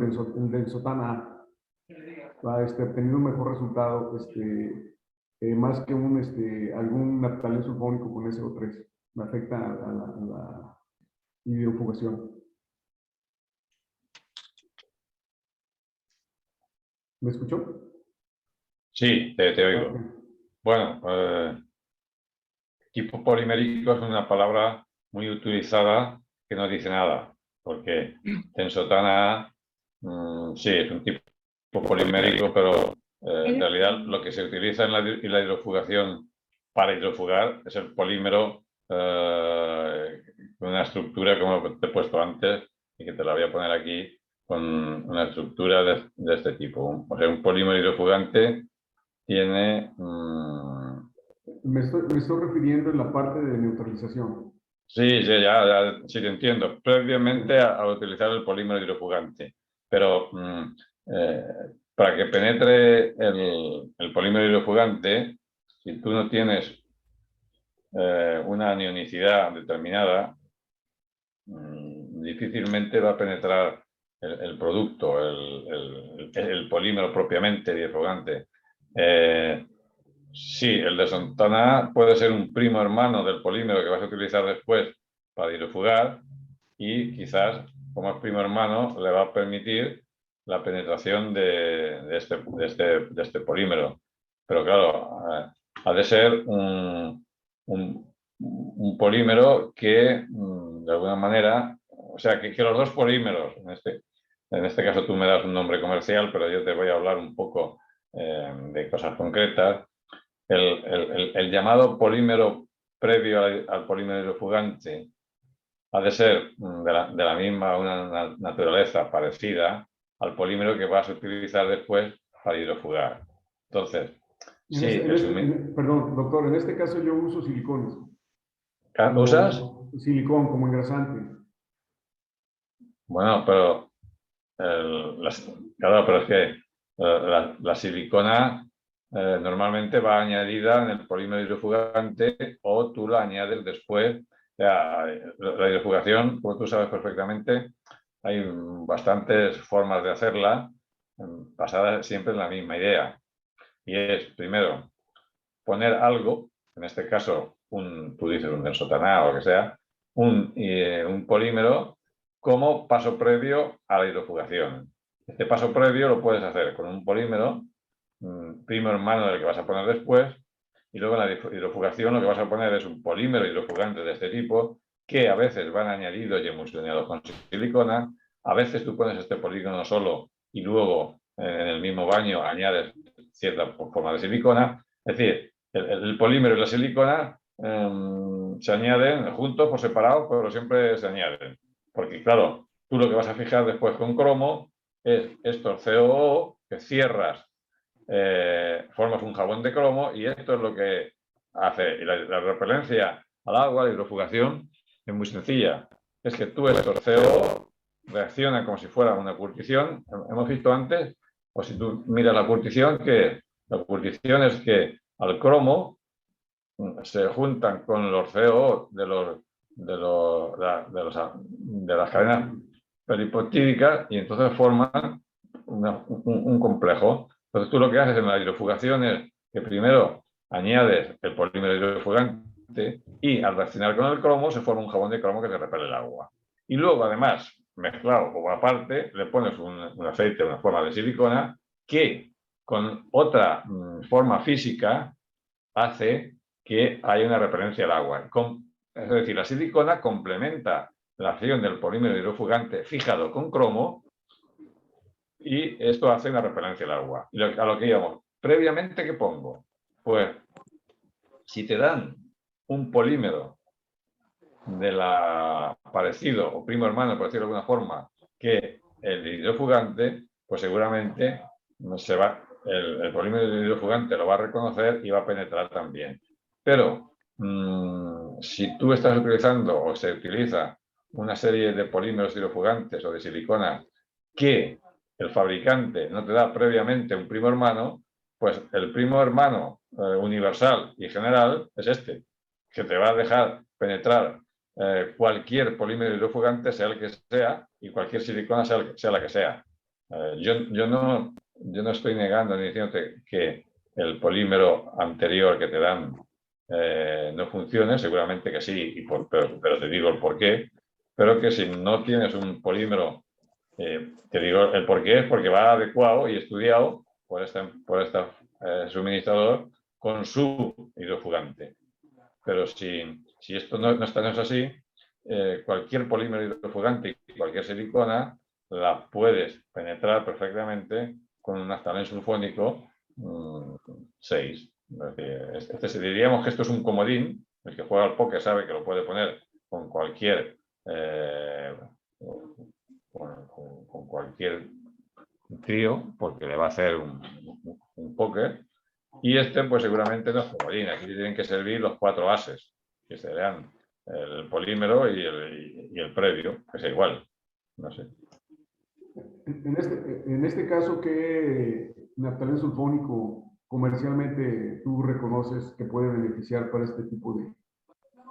Densotana ha tenido un mejor resultado, más que algún naftalén sulfónico con SO3. Me afecta a la hidrofugación. ¿Me escuchó? Sí, te oigo. Okay. Bueno, tipo polimérico es una palabra muy utilizada que no dice nada, porque Tensotana sí, es un tipo polimérico, pero en realidad lo que se utiliza en la hidrofugación para hidrofugar es el polímero con una estructura, como te he puesto antes, y que te la voy a poner aquí, con una estructura de este tipo. O sea, un polímero hidrofugante tiene... Me estoy refiriendo en la parte de neutralización. Sí, sí te entiendo. Previamente a utilizar el polímero hidrofugante. Pero para que penetre el polímero hidrofugante, si tú no tienes una ionicidad determinada, difícilmente va a penetrar el producto, el polímero propiamente hidrofugante. Sí, el Densotana puede ser un primo hermano del polímero que vas a utilizar después para hidrofugar y quizás, como es primo hermano, le va a permitir la penetración de este polímero. Pero claro, ha de ser un polímero que, de alguna manera, o sea, que los dos polímeros, en este caso tú me das un nombre comercial, pero yo te voy a hablar un poco de cosas concretas. El llamado polímero previo al polímero hidrofugante ha de ser de la misma una naturaleza parecida al polímero que vas a utilizar después para hidrofugar. Entonces, sí, perdón, doctor, en este caso yo uso silicones. ¿Usas? Silicón como engrasante. Bueno, pero claro, pero es que la silicona normalmente va añadida en el polímero hidrofugante o tú la añades después. La hidrofugación, como tú sabes perfectamente, hay bastantes formas de hacerla, basadas siempre en la misma idea. Y es, primero, poner algo, en este caso, tú dices un Densotana o lo que sea, un polímero como paso previo a la hidrofugación. Este paso previo lo puedes hacer con un polímero, primo hermano del que vas a poner después, y luego en la hidrofugación lo que vas a poner es un polímero hidrofugante de este tipo, que a veces van añadidos y emulsionados con silicona, a veces tú pones este polígono solo y luego en el mismo baño añades cierta forma de silicona. Es decir, el polímero y la silicona se añaden juntos por separado, pero siempre se añaden. Porque claro, tú lo que vas a fijar después con cromo es estos COO que cierras, formas un jabón de cromo y esto es lo que hace. Y la repelencia al agua, la hidrofugación, es muy sencilla. Es que tú estos COO reaccionan como si fuera una curtición. Hemos visto antes, o si tú miras la curtición, que la curtición es que al cromo se juntan con los COO de las cadenas peripeptídicas y entonces forman un complejo. Entonces tú lo que haces en la hidrofugación es que primero añades el polímero hidrofugante y al reaccionar con el cromo se forma un jabón de cromo que te repele el agua. Y luego, además, mezclado o aparte, le pones un aceite, una forma de silicona que con otra forma física hace que haya una repelencia al agua. Es decir, la silicona complementa la acción del polímero hidrofugante fijado con cromo y esto hace una repelencia al agua. Y a lo que íbamos, previamente, ¿qué pongo? Pues si te dan un polímero parecido o primo hermano, por decirlo de alguna forma, que el hidrofugante, pues seguramente el polímero hidrofugante lo va a reconocer y va a penetrar también. Pero si tú estás utilizando o se utiliza una serie de polímeros hidrofugantes o de silicona que el fabricante no te da previamente un primo hermano, pues el primo hermano universal y general es este, que te va a dejar penetrar cualquier polímero hidrofugante, sea el que sea, y cualquier silicona, sea la que sea. Yo no estoy negando ni diciéndote que el polímero anterior que te dan no funcione, seguramente que sí, pero te digo el porqué, pero que si no tienes un polímero, te digo el porqué es porque va adecuado y estudiado por este suministrador con su hidrofugante. Pero si esto no es así, cualquier polímero hidrofugante y cualquier silicona la puedes penetrar perfectamente con un naftalén sulfónico 6. Diríamos que esto es un comodín. El que juega al póker sabe que lo puede poner con cualquier con cualquier trío, porque le va a hacer un póker. Y este, pues seguramente no es comodín. Aquí tienen que servir los 4 ases, que serán el polímero y el previo, que es igual. No sé. En este caso, ¿qué naftalén sulfónico comercialmente tú reconoces que puede beneficiar para este tipo de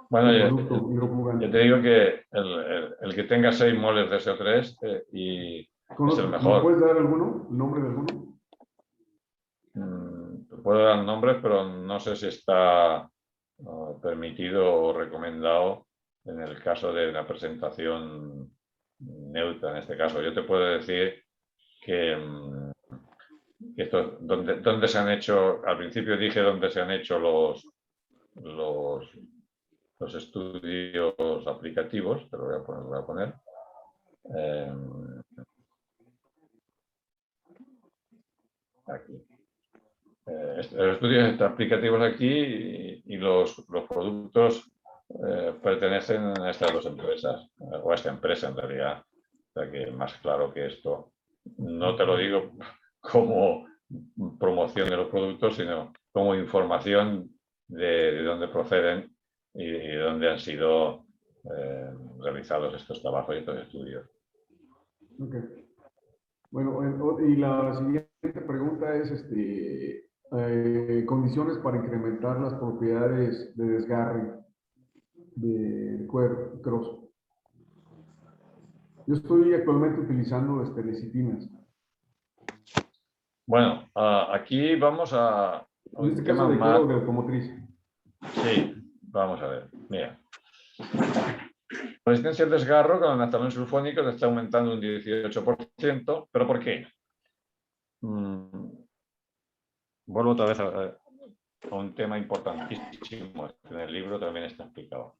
producto hidrofugante? Yo te digo que el que tenga 6 moles de SO3 y es el mejor. ¿Me puedes dar alguno? ¿El nombre de alguno? Puedo dar nombres, pero no sé si está permitido o recomendado en el caso de una presentación neutra. En este caso, yo te puedo decir que esto, donde se han hecho, al principio dije dónde se han hecho los estudios aplicativos, te lo voy a poner. Aquí. Los estudios aplicativos aquí y los productos pertenecen a estas 2 empresas, o a esta empresa en realidad. O sea que más claro que esto, no te lo digo como promoción de los productos, sino como información de dónde proceden y de dónde han sido realizados estos trabajos y estos estudios. Okay. Bueno, y la siguiente pregunta es, condiciones para incrementar las propiedades de desgarre del cuero cross. Yo estoy actualmente utilizando lecitinas. Bueno, aquí vamos a en este caso de cuero de automotriz. Sí, vamos a ver. Mira. La resistencia al desgarro con el naftalén sulfónico está aumentando un 18%, ¿pero por qué? Vuelvo otra vez a un tema importantísimo, que en el libro también está explicado.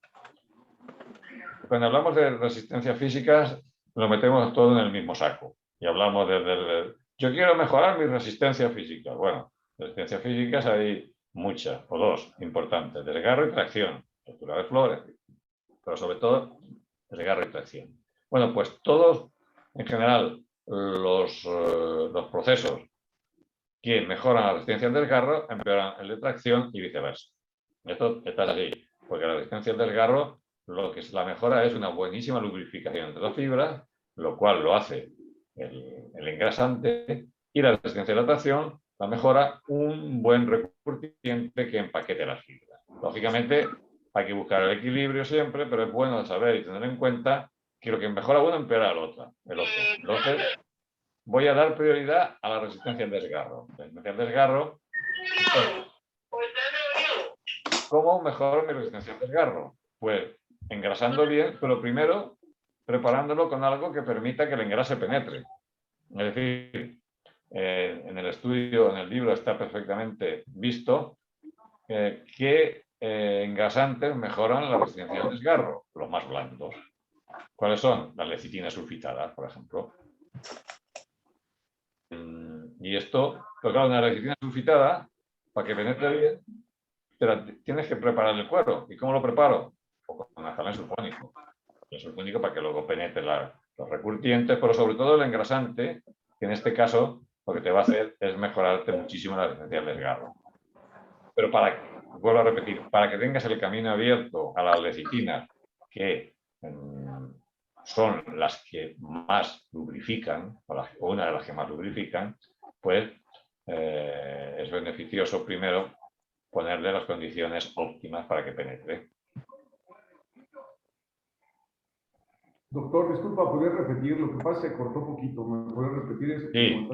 Cuando hablamos de resistencia física, lo metemos todo en el mismo saco. Y hablamos yo quiero mejorar mi resistencia física. Bueno, resistencia físicas hay muchas, o 2 importantes: desgarro y tracción, ruptura de flores, pero sobre todo desgarro y tracción. Bueno, pues todos, en general, los procesos que mejoran la resistencia al desgarro empeoran el de tracción y viceversa. Esto está así, porque la resistencia al desgarro, lo que la mejora es una buenísima lubrificación de las fibras, lo cual lo hace el engrasante, y la resistencia a la tracción la mejora un buen recurrente que empaquete las fibras. Lógicamente, hay que buscar el equilibrio siempre, pero es bueno saber y tener en cuenta que lo que mejora uno empeora el otro. Entonces, voy a dar prioridad a la resistencia al desgarro. La resistencia al desgarro. ¿Cómo mejoro mi resistencia al desgarro? Pues engrasando bien, pero primero preparándolo con algo que permita que el engrase penetre. Es decir, en el estudio, en el libro está perfectamente visto qué engrasantes mejoran la resistencia al desgarro, los más blandos. ¿Cuáles son? La lecitina sulfitada, por ejemplo. Y esto, pero claro, una lecitina sulfitada, para que penetre bien, tienes que preparar el cuero. ¿Y cómo lo preparo? Con naftalén sulfónico. El sulfónico para que luego penetre los recurtientes, pero sobre todo el engrasante, que en este caso lo que te va a hacer es mejorarte muchísimo la resistencia al desgarro. Pero vuelvo a repetir, para que tengas el camino abierto a las lecitinas, que son las que más lubrifican, o una de las que más lubrifican, pues es beneficioso primero ponerle las condiciones óptimas para que penetre. Doctor, disculpa, ¿podrías repetir? Lo que pasa es que se cortó poquito. ¿Me puedes repetir eso? Sí,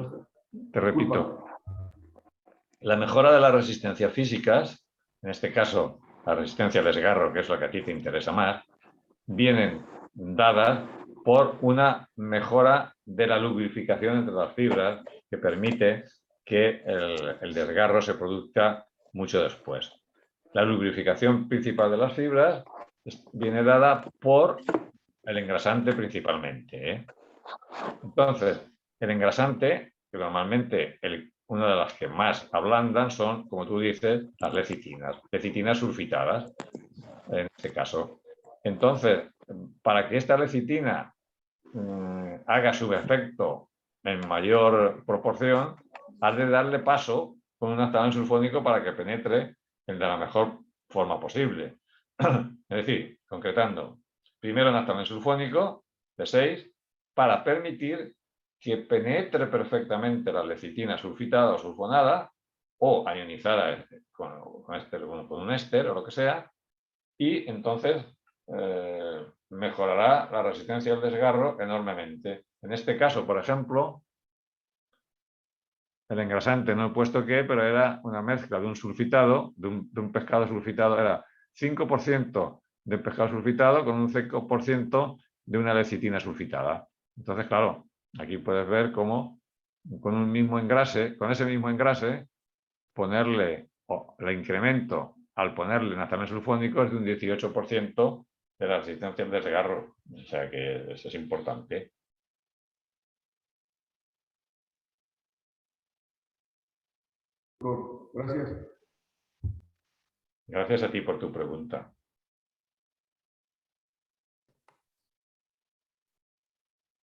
te repito. La mejora de las resistencias físicas, en este caso la resistencia al desgarro, que es lo que a ti te interesa más, vienen dadas por una mejora de la lubrificación entre las fibras que permite que el desgarro se produzca mucho después. La lubrificación principal de las fibras viene dada por el engrasante principalmente. Entonces, el engrasante, que normalmente una de las que más ablandan son, como tú dices, las lecitinas sulfitadas, en este caso. Entonces, para que esta lecitina haga su efecto en mayor proporción, has de darle paso con un naftalén sulfónico para que penetre de la mejor forma posible. Es decir, concretando, primero naftalén sulfónico de 6 para permitir que penetre perfectamente la lecitina sulfitada o sulfonada o ionizada con un éster o lo que sea, y entonces mejorará la resistencia al desgarro enormemente. En este caso, por ejemplo, el engrasante, no he puesto qué, pero era una mezcla de un sulfitado, de un pescado sulfitado, era 5% de pescado sulfitado con un 5% de una lecitina sulfitada. Entonces, claro, aquí puedes ver cómo con ese mismo engrase, ponerle el incremento al ponerle naftalén sulfónico es de un 18% de la resistencia al desgarro. O sea que eso es importante. Gracias. Gracias a ti por tu pregunta.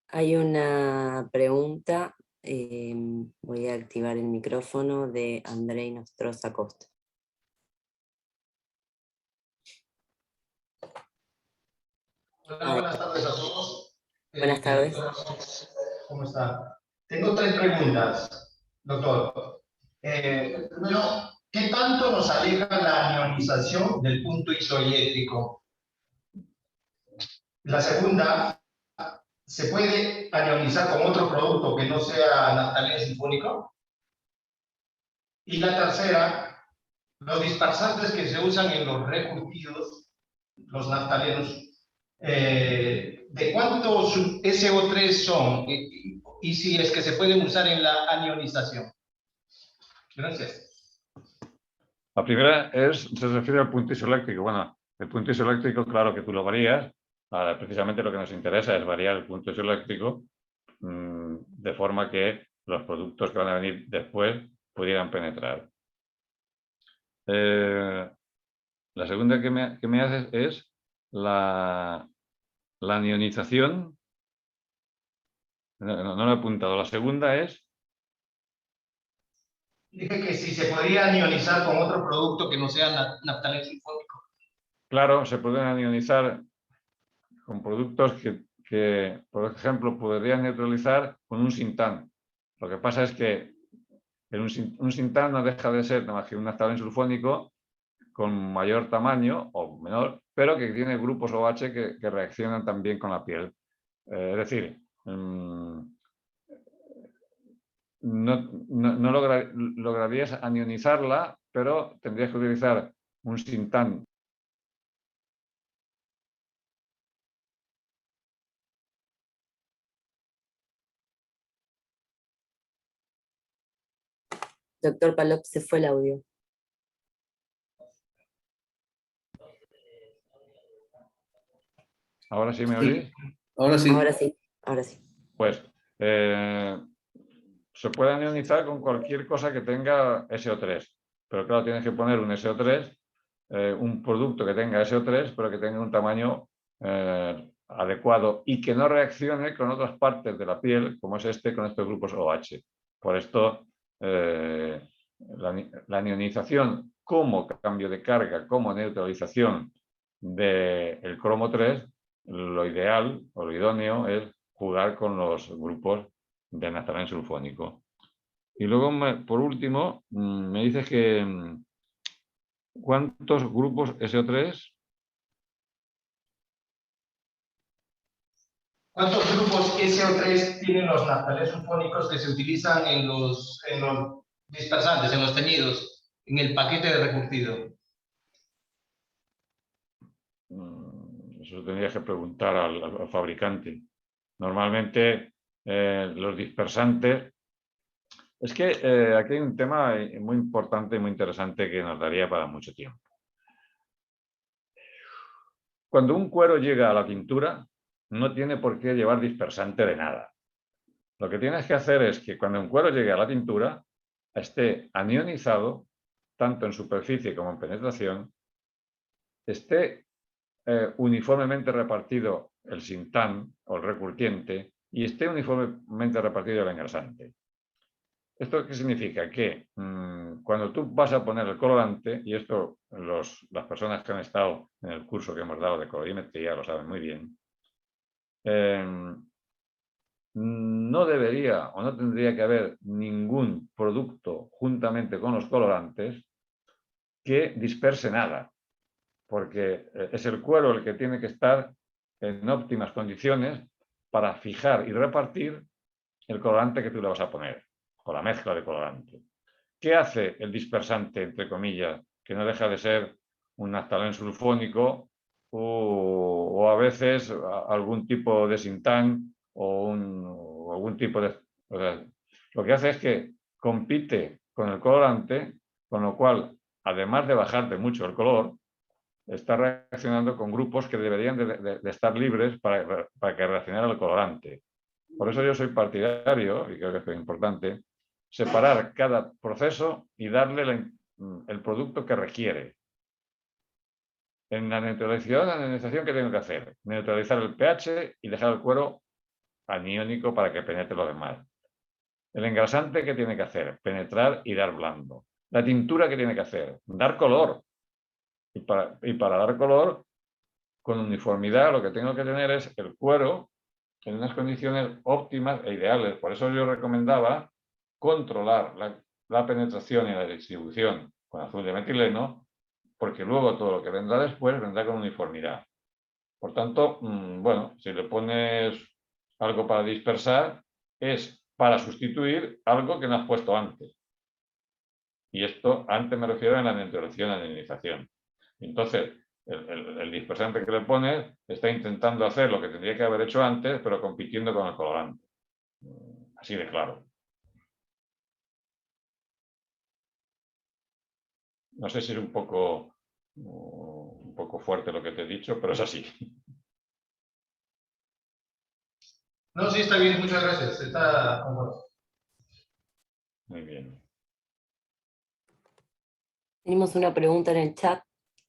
Hay una pregunta, voy a activar el micrófono de Andrei Nostroza Costa. Hola, buenas tardes a todos. Buenas tardes. ¿Cómo está? Tengo 3 preguntas, doctor. Primero, ¿qué tanto nos aleja la ionización del punto isoeléctrico? La segunda, ¿se puede ionizar con otro producto que no sea naftalén sulfónico? Y la tercera, los dispersantes que se usan en los recurtidos, los naftalenos, ¿de cuántos SO3 son? Y si es que se pueden usar en la anionización. Gracias. La primera se refiere al punto isoeléctrico. Bueno, el punto isoeléctrico, claro que tú lo varías. Precisamente lo que nos interesa es variar el punto isoeléctrico de forma que los productos que van a venir después pudieran penetrar. La segunda que me haces es la anionización. No lo he apuntado. La segunda es... Dije que si se podría ionizar con otro producto que no sea naftalén sulfónico. Claro, se pueden ionizar con productos que, por ejemplo, podrían neutralizar con un sintán. Lo que pasa es que un sintán no deja de ser más que un naftalén sulfónico con mayor tamaño o menor, pero que tiene grupos OH que reaccionan también con la piel. Es decir, no lograrías anionizarla, pero tendrías que utilizar un sintán. Doctor Palop, se fue el audio. ¿Ahora sí me oís? Ahora sí. Ahora sí, ahora sí. Pues se puede anionizar con cualquier cosa que tenga SO3, pero claro, tienes que poner un SO3, un producto que tenga SO3, pero que tenga un tamaño adecuado y que no reaccione con otras partes de la piel, como es con estos grupos OH. Por esto, la anionización como cambio de carga, como neutralización del cromo 3, lo ideal o lo idóneo es jugar con los grupos de naftalén sulfónico. Y luego, por último, me dices que ¿cuántos grupos SO3? ¿Cuántos grupos SO3 tienen los naftalén sulfónicos que se utilizan en los dispersantes, en los teñidos, en el paquete de recurtido? Eso tendrías que preguntar al fabricante. Normalmente los dispersantes... Es que aquí hay un tema muy importante y muy interesante que nos daría para mucho tiempo. Cuando un cuero llega a la tintura, no tiene por qué llevar dispersante de nada. Lo que tienes que hacer es que cuando un cuero llegue a la tintura, esté anionizado, tanto en superficie como en penetración, esté uniformemente repartido el sintán o el recurtiente y esté uniformemente repartido el engrasante. ¿Esto qué significa? Que cuando tú vas a poner el colorante, y esto las personas que han estado en el curso que hemos dado de colorimetría lo saben muy bien, no debería o no tendría que haber ningún producto juntamente con los colorantes que disperse nada, porque es el cuero el que tiene que estar en óptimas condiciones para fijar y repartir el colorante que tú le vas a poner, o la mezcla de colorante. ¿Qué hace el dispersante, entre comillas, que no deja de ser un naftalén sulfónico o a veces algún tipo de sintán o algún tipo de... O sea, lo que hace es que compite con el colorante, con lo cual, además de bajarte mucho el color, está reaccionando con grupos que deberían de estar libres para que reaccionara el colorante. Por eso yo soy partidario, y creo que esto es importante, separar cada proceso y darle el producto que requiere. En la neutralización, ¿qué tengo que hacer? Neutralizar el pH y dejar el cuero aniónico para que penetre lo demás. El engrasante, ¿qué tiene que hacer? Penetrar y dar blando. La tintura, ¿qué tiene que hacer? Dar color. Y para dar color, con uniformidad, lo que tengo que tener es el cuero en unas condiciones óptimas e ideales. Por eso yo recomendaba controlar la penetración y la distribución con azul de metileno, porque luego todo lo que vendrá después vendrá con uniformidad. Por tanto, bueno, si le pones algo para dispersar, es para sustituir algo que no has puesto antes. Y esto, antes me refiero a la neutralización y la ionización. Entonces, el dispersante que le pones está intentando hacer lo que tendría que haber hecho antes, pero compitiendo con el colorante. Así de claro. No sé si es un poco fuerte lo que te he dicho, pero es así. No, sí, está bien, muchas gracias. Está bueno. Muy bien. Tenemos una pregunta en el chat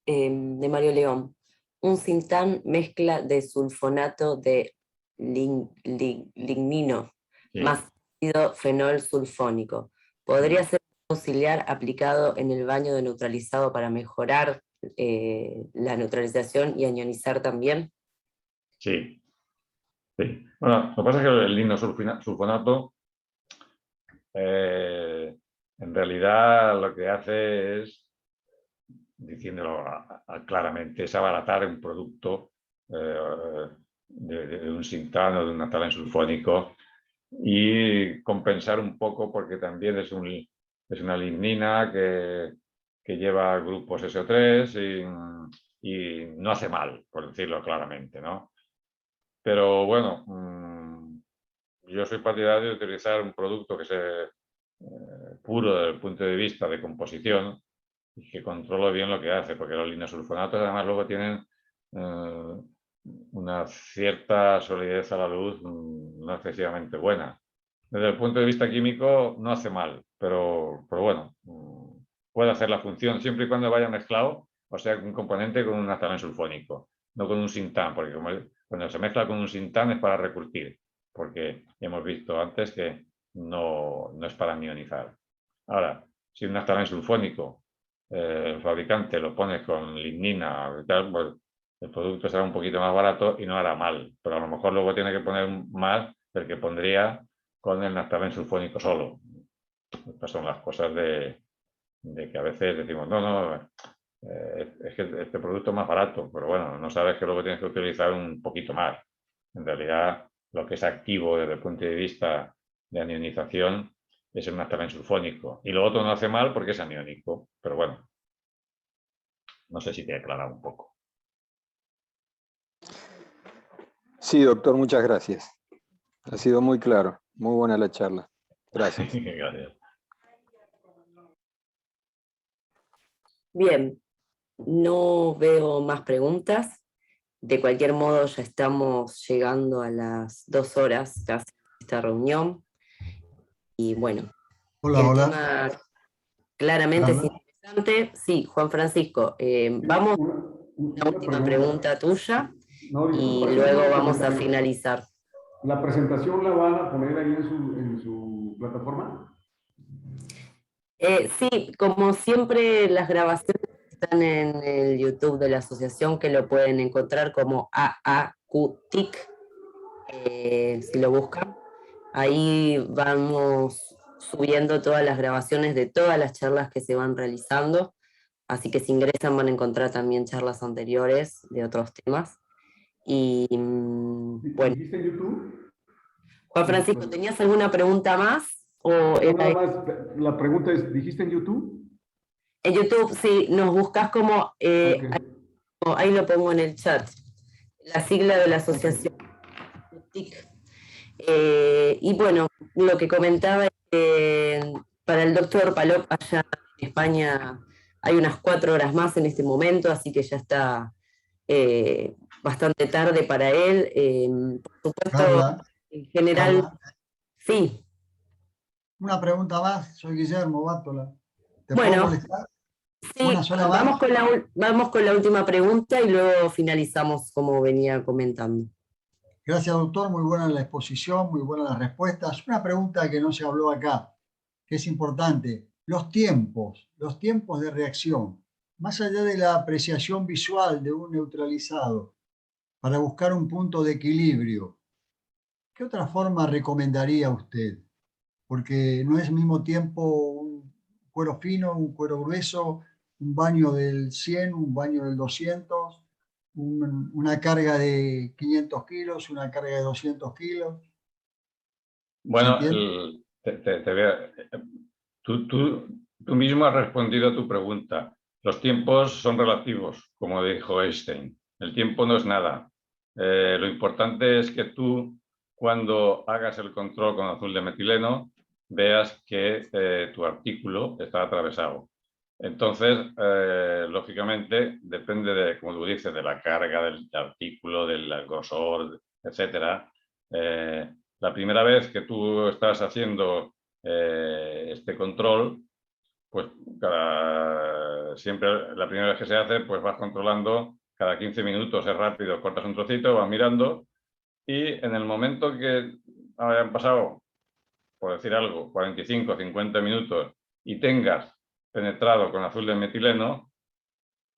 de Mario León. Un sintán mezcla de sulfonato de lignino más ácido fenol sulfónico. ¿Podría ser auxiliar aplicado en el baño de neutralizado para mejorar la neutralización y anionizar también? Sí. Sí. Bueno, lo que pasa es que el ligninosulfonato en realidad lo que hace es, diciéndolo claramente, es abaratar un producto de un sintán o de un naftalén sulfónico y compensar un poco porque también es una lignina que lleva grupos SO3 y no hace mal, por decirlo claramente, ¿no? Pero bueno, yo soy partidario de utilizar un producto que sea puro desde el punto de vista de composición y que controle bien lo que hace, porque los linesulfonatos además luego tienen una cierta solidez a la luz no excesivamente buena. Desde el punto de vista químico no hace mal, pero bueno, puede hacer la función siempre y cuando vaya mezclado, o sea, un componente con un naftalén sulfónico, no con un sintán, porque cuando se mezcla con un sintán es para recurtir, porque hemos visto antes que no es para ionizar. Ahora, si un naftalén sulfónico el fabricante lo pone con lignina y tal, pues el producto será un poquito más barato y no hará mal, pero a lo mejor luego tiene que poner más del que pondría con el naftalén sulfónico solo. Estas son las cosas de que a veces decimos, no, es que este producto es más barato, pero bueno, no sabes que luego tienes que utilizar un poquito más. En realidad, lo que es activo desde el punto de vista de anionización es el naftalén sulfónico. Y lo otro no hace mal porque es aniónico, pero bueno, no sé si te he aclarado un poco. Sí, doctor, muchas gracias. Ha sido muy claro, muy buena la charla. Gracias. Gracias. Bien, no veo más preguntas. De cualquier modo, ya estamos llegando a las 2 horas casi de esta reunión. Y bueno, Hola, el hola. tema claramente es interesante. Sí, Juan Francisco, vamos a una última pregunta tuya No, y disculpa, luego solo un vamos a comentario. finalizar. ¿La presentación la van a poner ahí en su plataforma? Sí, como siempre las grabaciones están en el YouTube de la asociación, que lo pueden encontrar como AAQTIC, si lo buscan. Ahí vamos subiendo todas las grabaciones de todas las charlas que se van realizando, así que si ingresan van a encontrar también charlas anteriores de otros temas. Y bueno. ¿Dijiste en YouTube? Juan Francisco, ¿tenías alguna pregunta más? ¿O No, nada más, la pregunta es, ¿dijiste en YouTube? En YouTube, sí, nos buscas como, ahí lo pongo en el chat, la sigla de la asociación TIC. Y bueno, lo que comentaba es que para el doctor Palop allá en España hay unas 4 horas más en este momento, así que ya está bastante tarde para él. Por supuesto, Carla, en general, Carla, sí. una pregunta más. Soy Guillermo Bátola. ¿Te puedo Bueno, molestar? sí, ¿Una sola más? vamos con la última pregunta y luego finalizamos como venía comentando. Gracias, doctor. Muy buena la exposición, muy buenas las respuestas. Una pregunta que no se habló acá, que es importante. Los tiempos de reacción, más allá de la apreciación visual de un neutralizado, para buscar un punto de equilibrio, ¿qué otra forma recomendaría usted? Porque no es al mismo tiempo un cuero fino, un cuero grueso, un baño del 100, un baño del 200, una carga de 500 kilos, una carga de 200 kilos. Bueno, tú mismo has respondido a tu pregunta. Los tiempos son relativos, como dijo Einstein. El tiempo no es nada. Lo importante es que tú, cuando hagas el control con azul de metileno, veas que tu artículo está atravesado. Entonces, lógicamente, depende de, como tú dices, de la carga del artículo, del grosor, etcétera. La primera vez que tú estás haciendo este control, pues siempre la primera vez que se hace, pues vas controlando cada 15 minutos, es rápido, cortas un trocito, vas mirando y en el momento que hayan pasado, por decir algo, 45, 50 minutos y tengas penetrado con azul de metileno,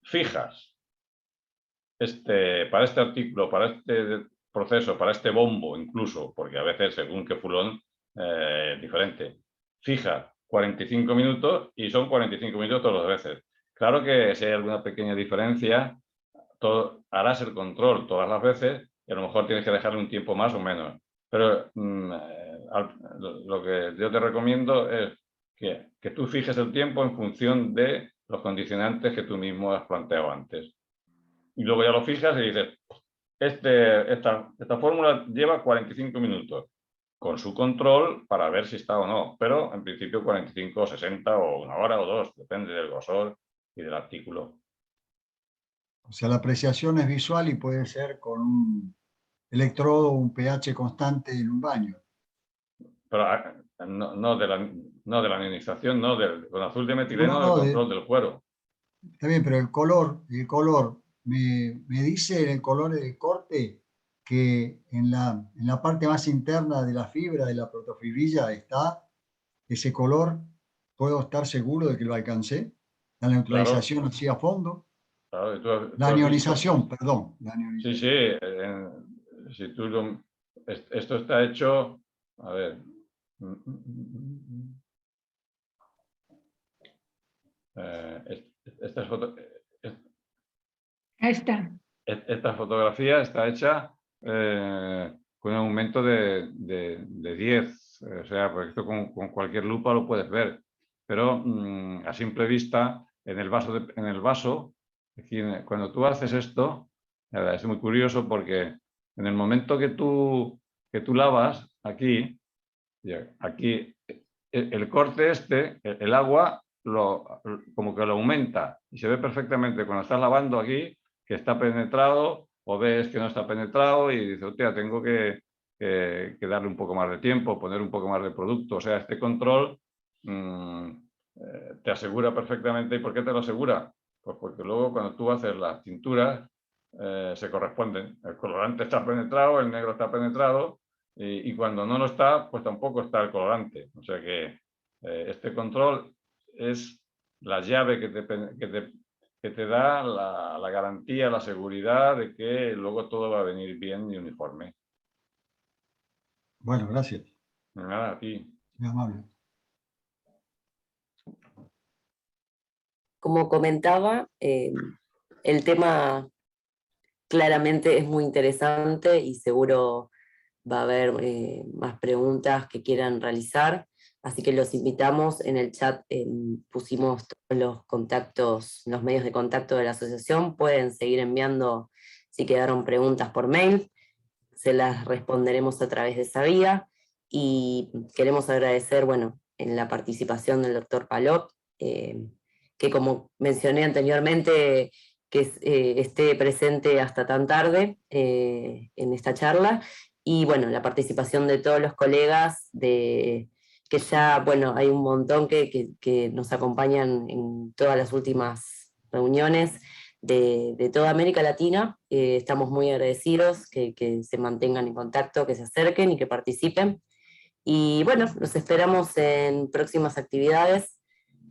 fijas para este artículo, para este proceso, para este bombo incluso, porque a veces según qué fulón es diferente, fija 45 minutos y son 45 minutos todas las veces. Claro que si hay alguna pequeña diferencia, harás el control todas las veces y a lo mejor tienes que dejarle un tiempo más o menos. Pero lo que yo te recomiendo es que tú fijes el tiempo en función de los condicionantes que tú mismo has planteado antes. Y luego ya lo fijas y dices, esta fórmula lleva 45 minutos, con su control para ver si está o no, pero en principio 45, 60 o 1 hora o 2, depende del grosor y del artículo. O sea, la apreciación es visual y puede ser con un electrodo o un pH constante en un baño. Pero no de la ionización, con azul de metileno No, del control del cuero. Está bien, pero el color me dice el color del corte que en la parte más interna de la fibra de la protofibrilla está ese color. ¿Puedo estar seguro de que lo alcancé? La neutralización así a fondo. Claro, La ionización, perdón. Sí, sí. Si tú esto está hecho, a ver. Esta fotografía está hecha con un aumento de 10. O sea, porque esto con cualquier lupa lo puedes ver. Pero a simple vista, en el vaso, aquí, cuando tú haces esto, es muy curioso porque en el momento que tú lavas, aquí el corte el agua como que lo aumenta y se ve perfectamente cuando estás lavando aquí que está penetrado o ves que no está penetrado y dices, hostia, tengo que darle un poco más de tiempo, poner un poco más de producto. O sea, este control te asegura perfectamente. ¿Y por qué te lo asegura? Pues porque luego cuando tú haces las tinturas se corresponden. El colorante está penetrado, el negro está penetrado y cuando no lo está, pues tampoco está el colorante. O sea que este control es la llave que te da la garantía, la seguridad de que luego todo va a venir bien y uniforme. Bueno, gracias. Nada, a ti. Muy amable. Como comentaba, el tema claramente es muy interesante y seguro va a haber más preguntas que quieran realizar, así que los invitamos. En el chat pusimos todos los contactos, los medios de contacto de la asociación. Pueden seguir enviando si quedaron preguntas por mail, se las responderemos a través de esa vía, y queremos agradecer, bueno, en la participación del doctor Palop, que como mencioné anteriormente, que esté presente hasta tan tarde en esta charla, y bueno, la participación de todos los colegas, que ya, bueno, hay un montón que nos acompañan en todas las últimas reuniones de toda América Latina. Estamos muy agradecidos que se mantengan en contacto, que se acerquen y que participen. Y bueno, los esperamos en próximas actividades.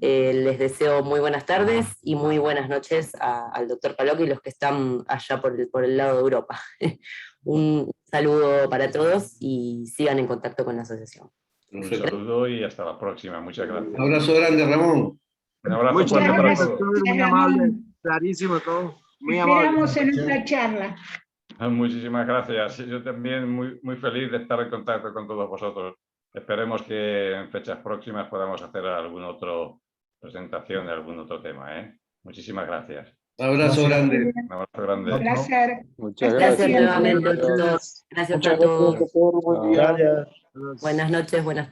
Les deseo muy buenas tardes y muy buenas noches al doctor Palop y los que están allá por el lado de Europa. Un saludo para todos y sigan en contacto con la asociación. Un saludo y hasta la próxima. Muchas gracias. Un abrazo grande, Ramón. Un abrazo Muchas fuerte para gracias, todos. Muy amable, clarísimo todo. Muy amable. Esperamos en otra charla. Muchísimas gracias. Yo también muy feliz de estar en contacto con todos vosotros. Esperemos que en fechas próximas podamos hacer alguna otra presentación de algún otro tema. Muchísimas gracias. Un abrazo grande. Un abrazo grande. Un placer. Muchas Gracias gracias. nuevamente a todos. Gracias a todos. Gracias. Buenas noches, buenas tardes.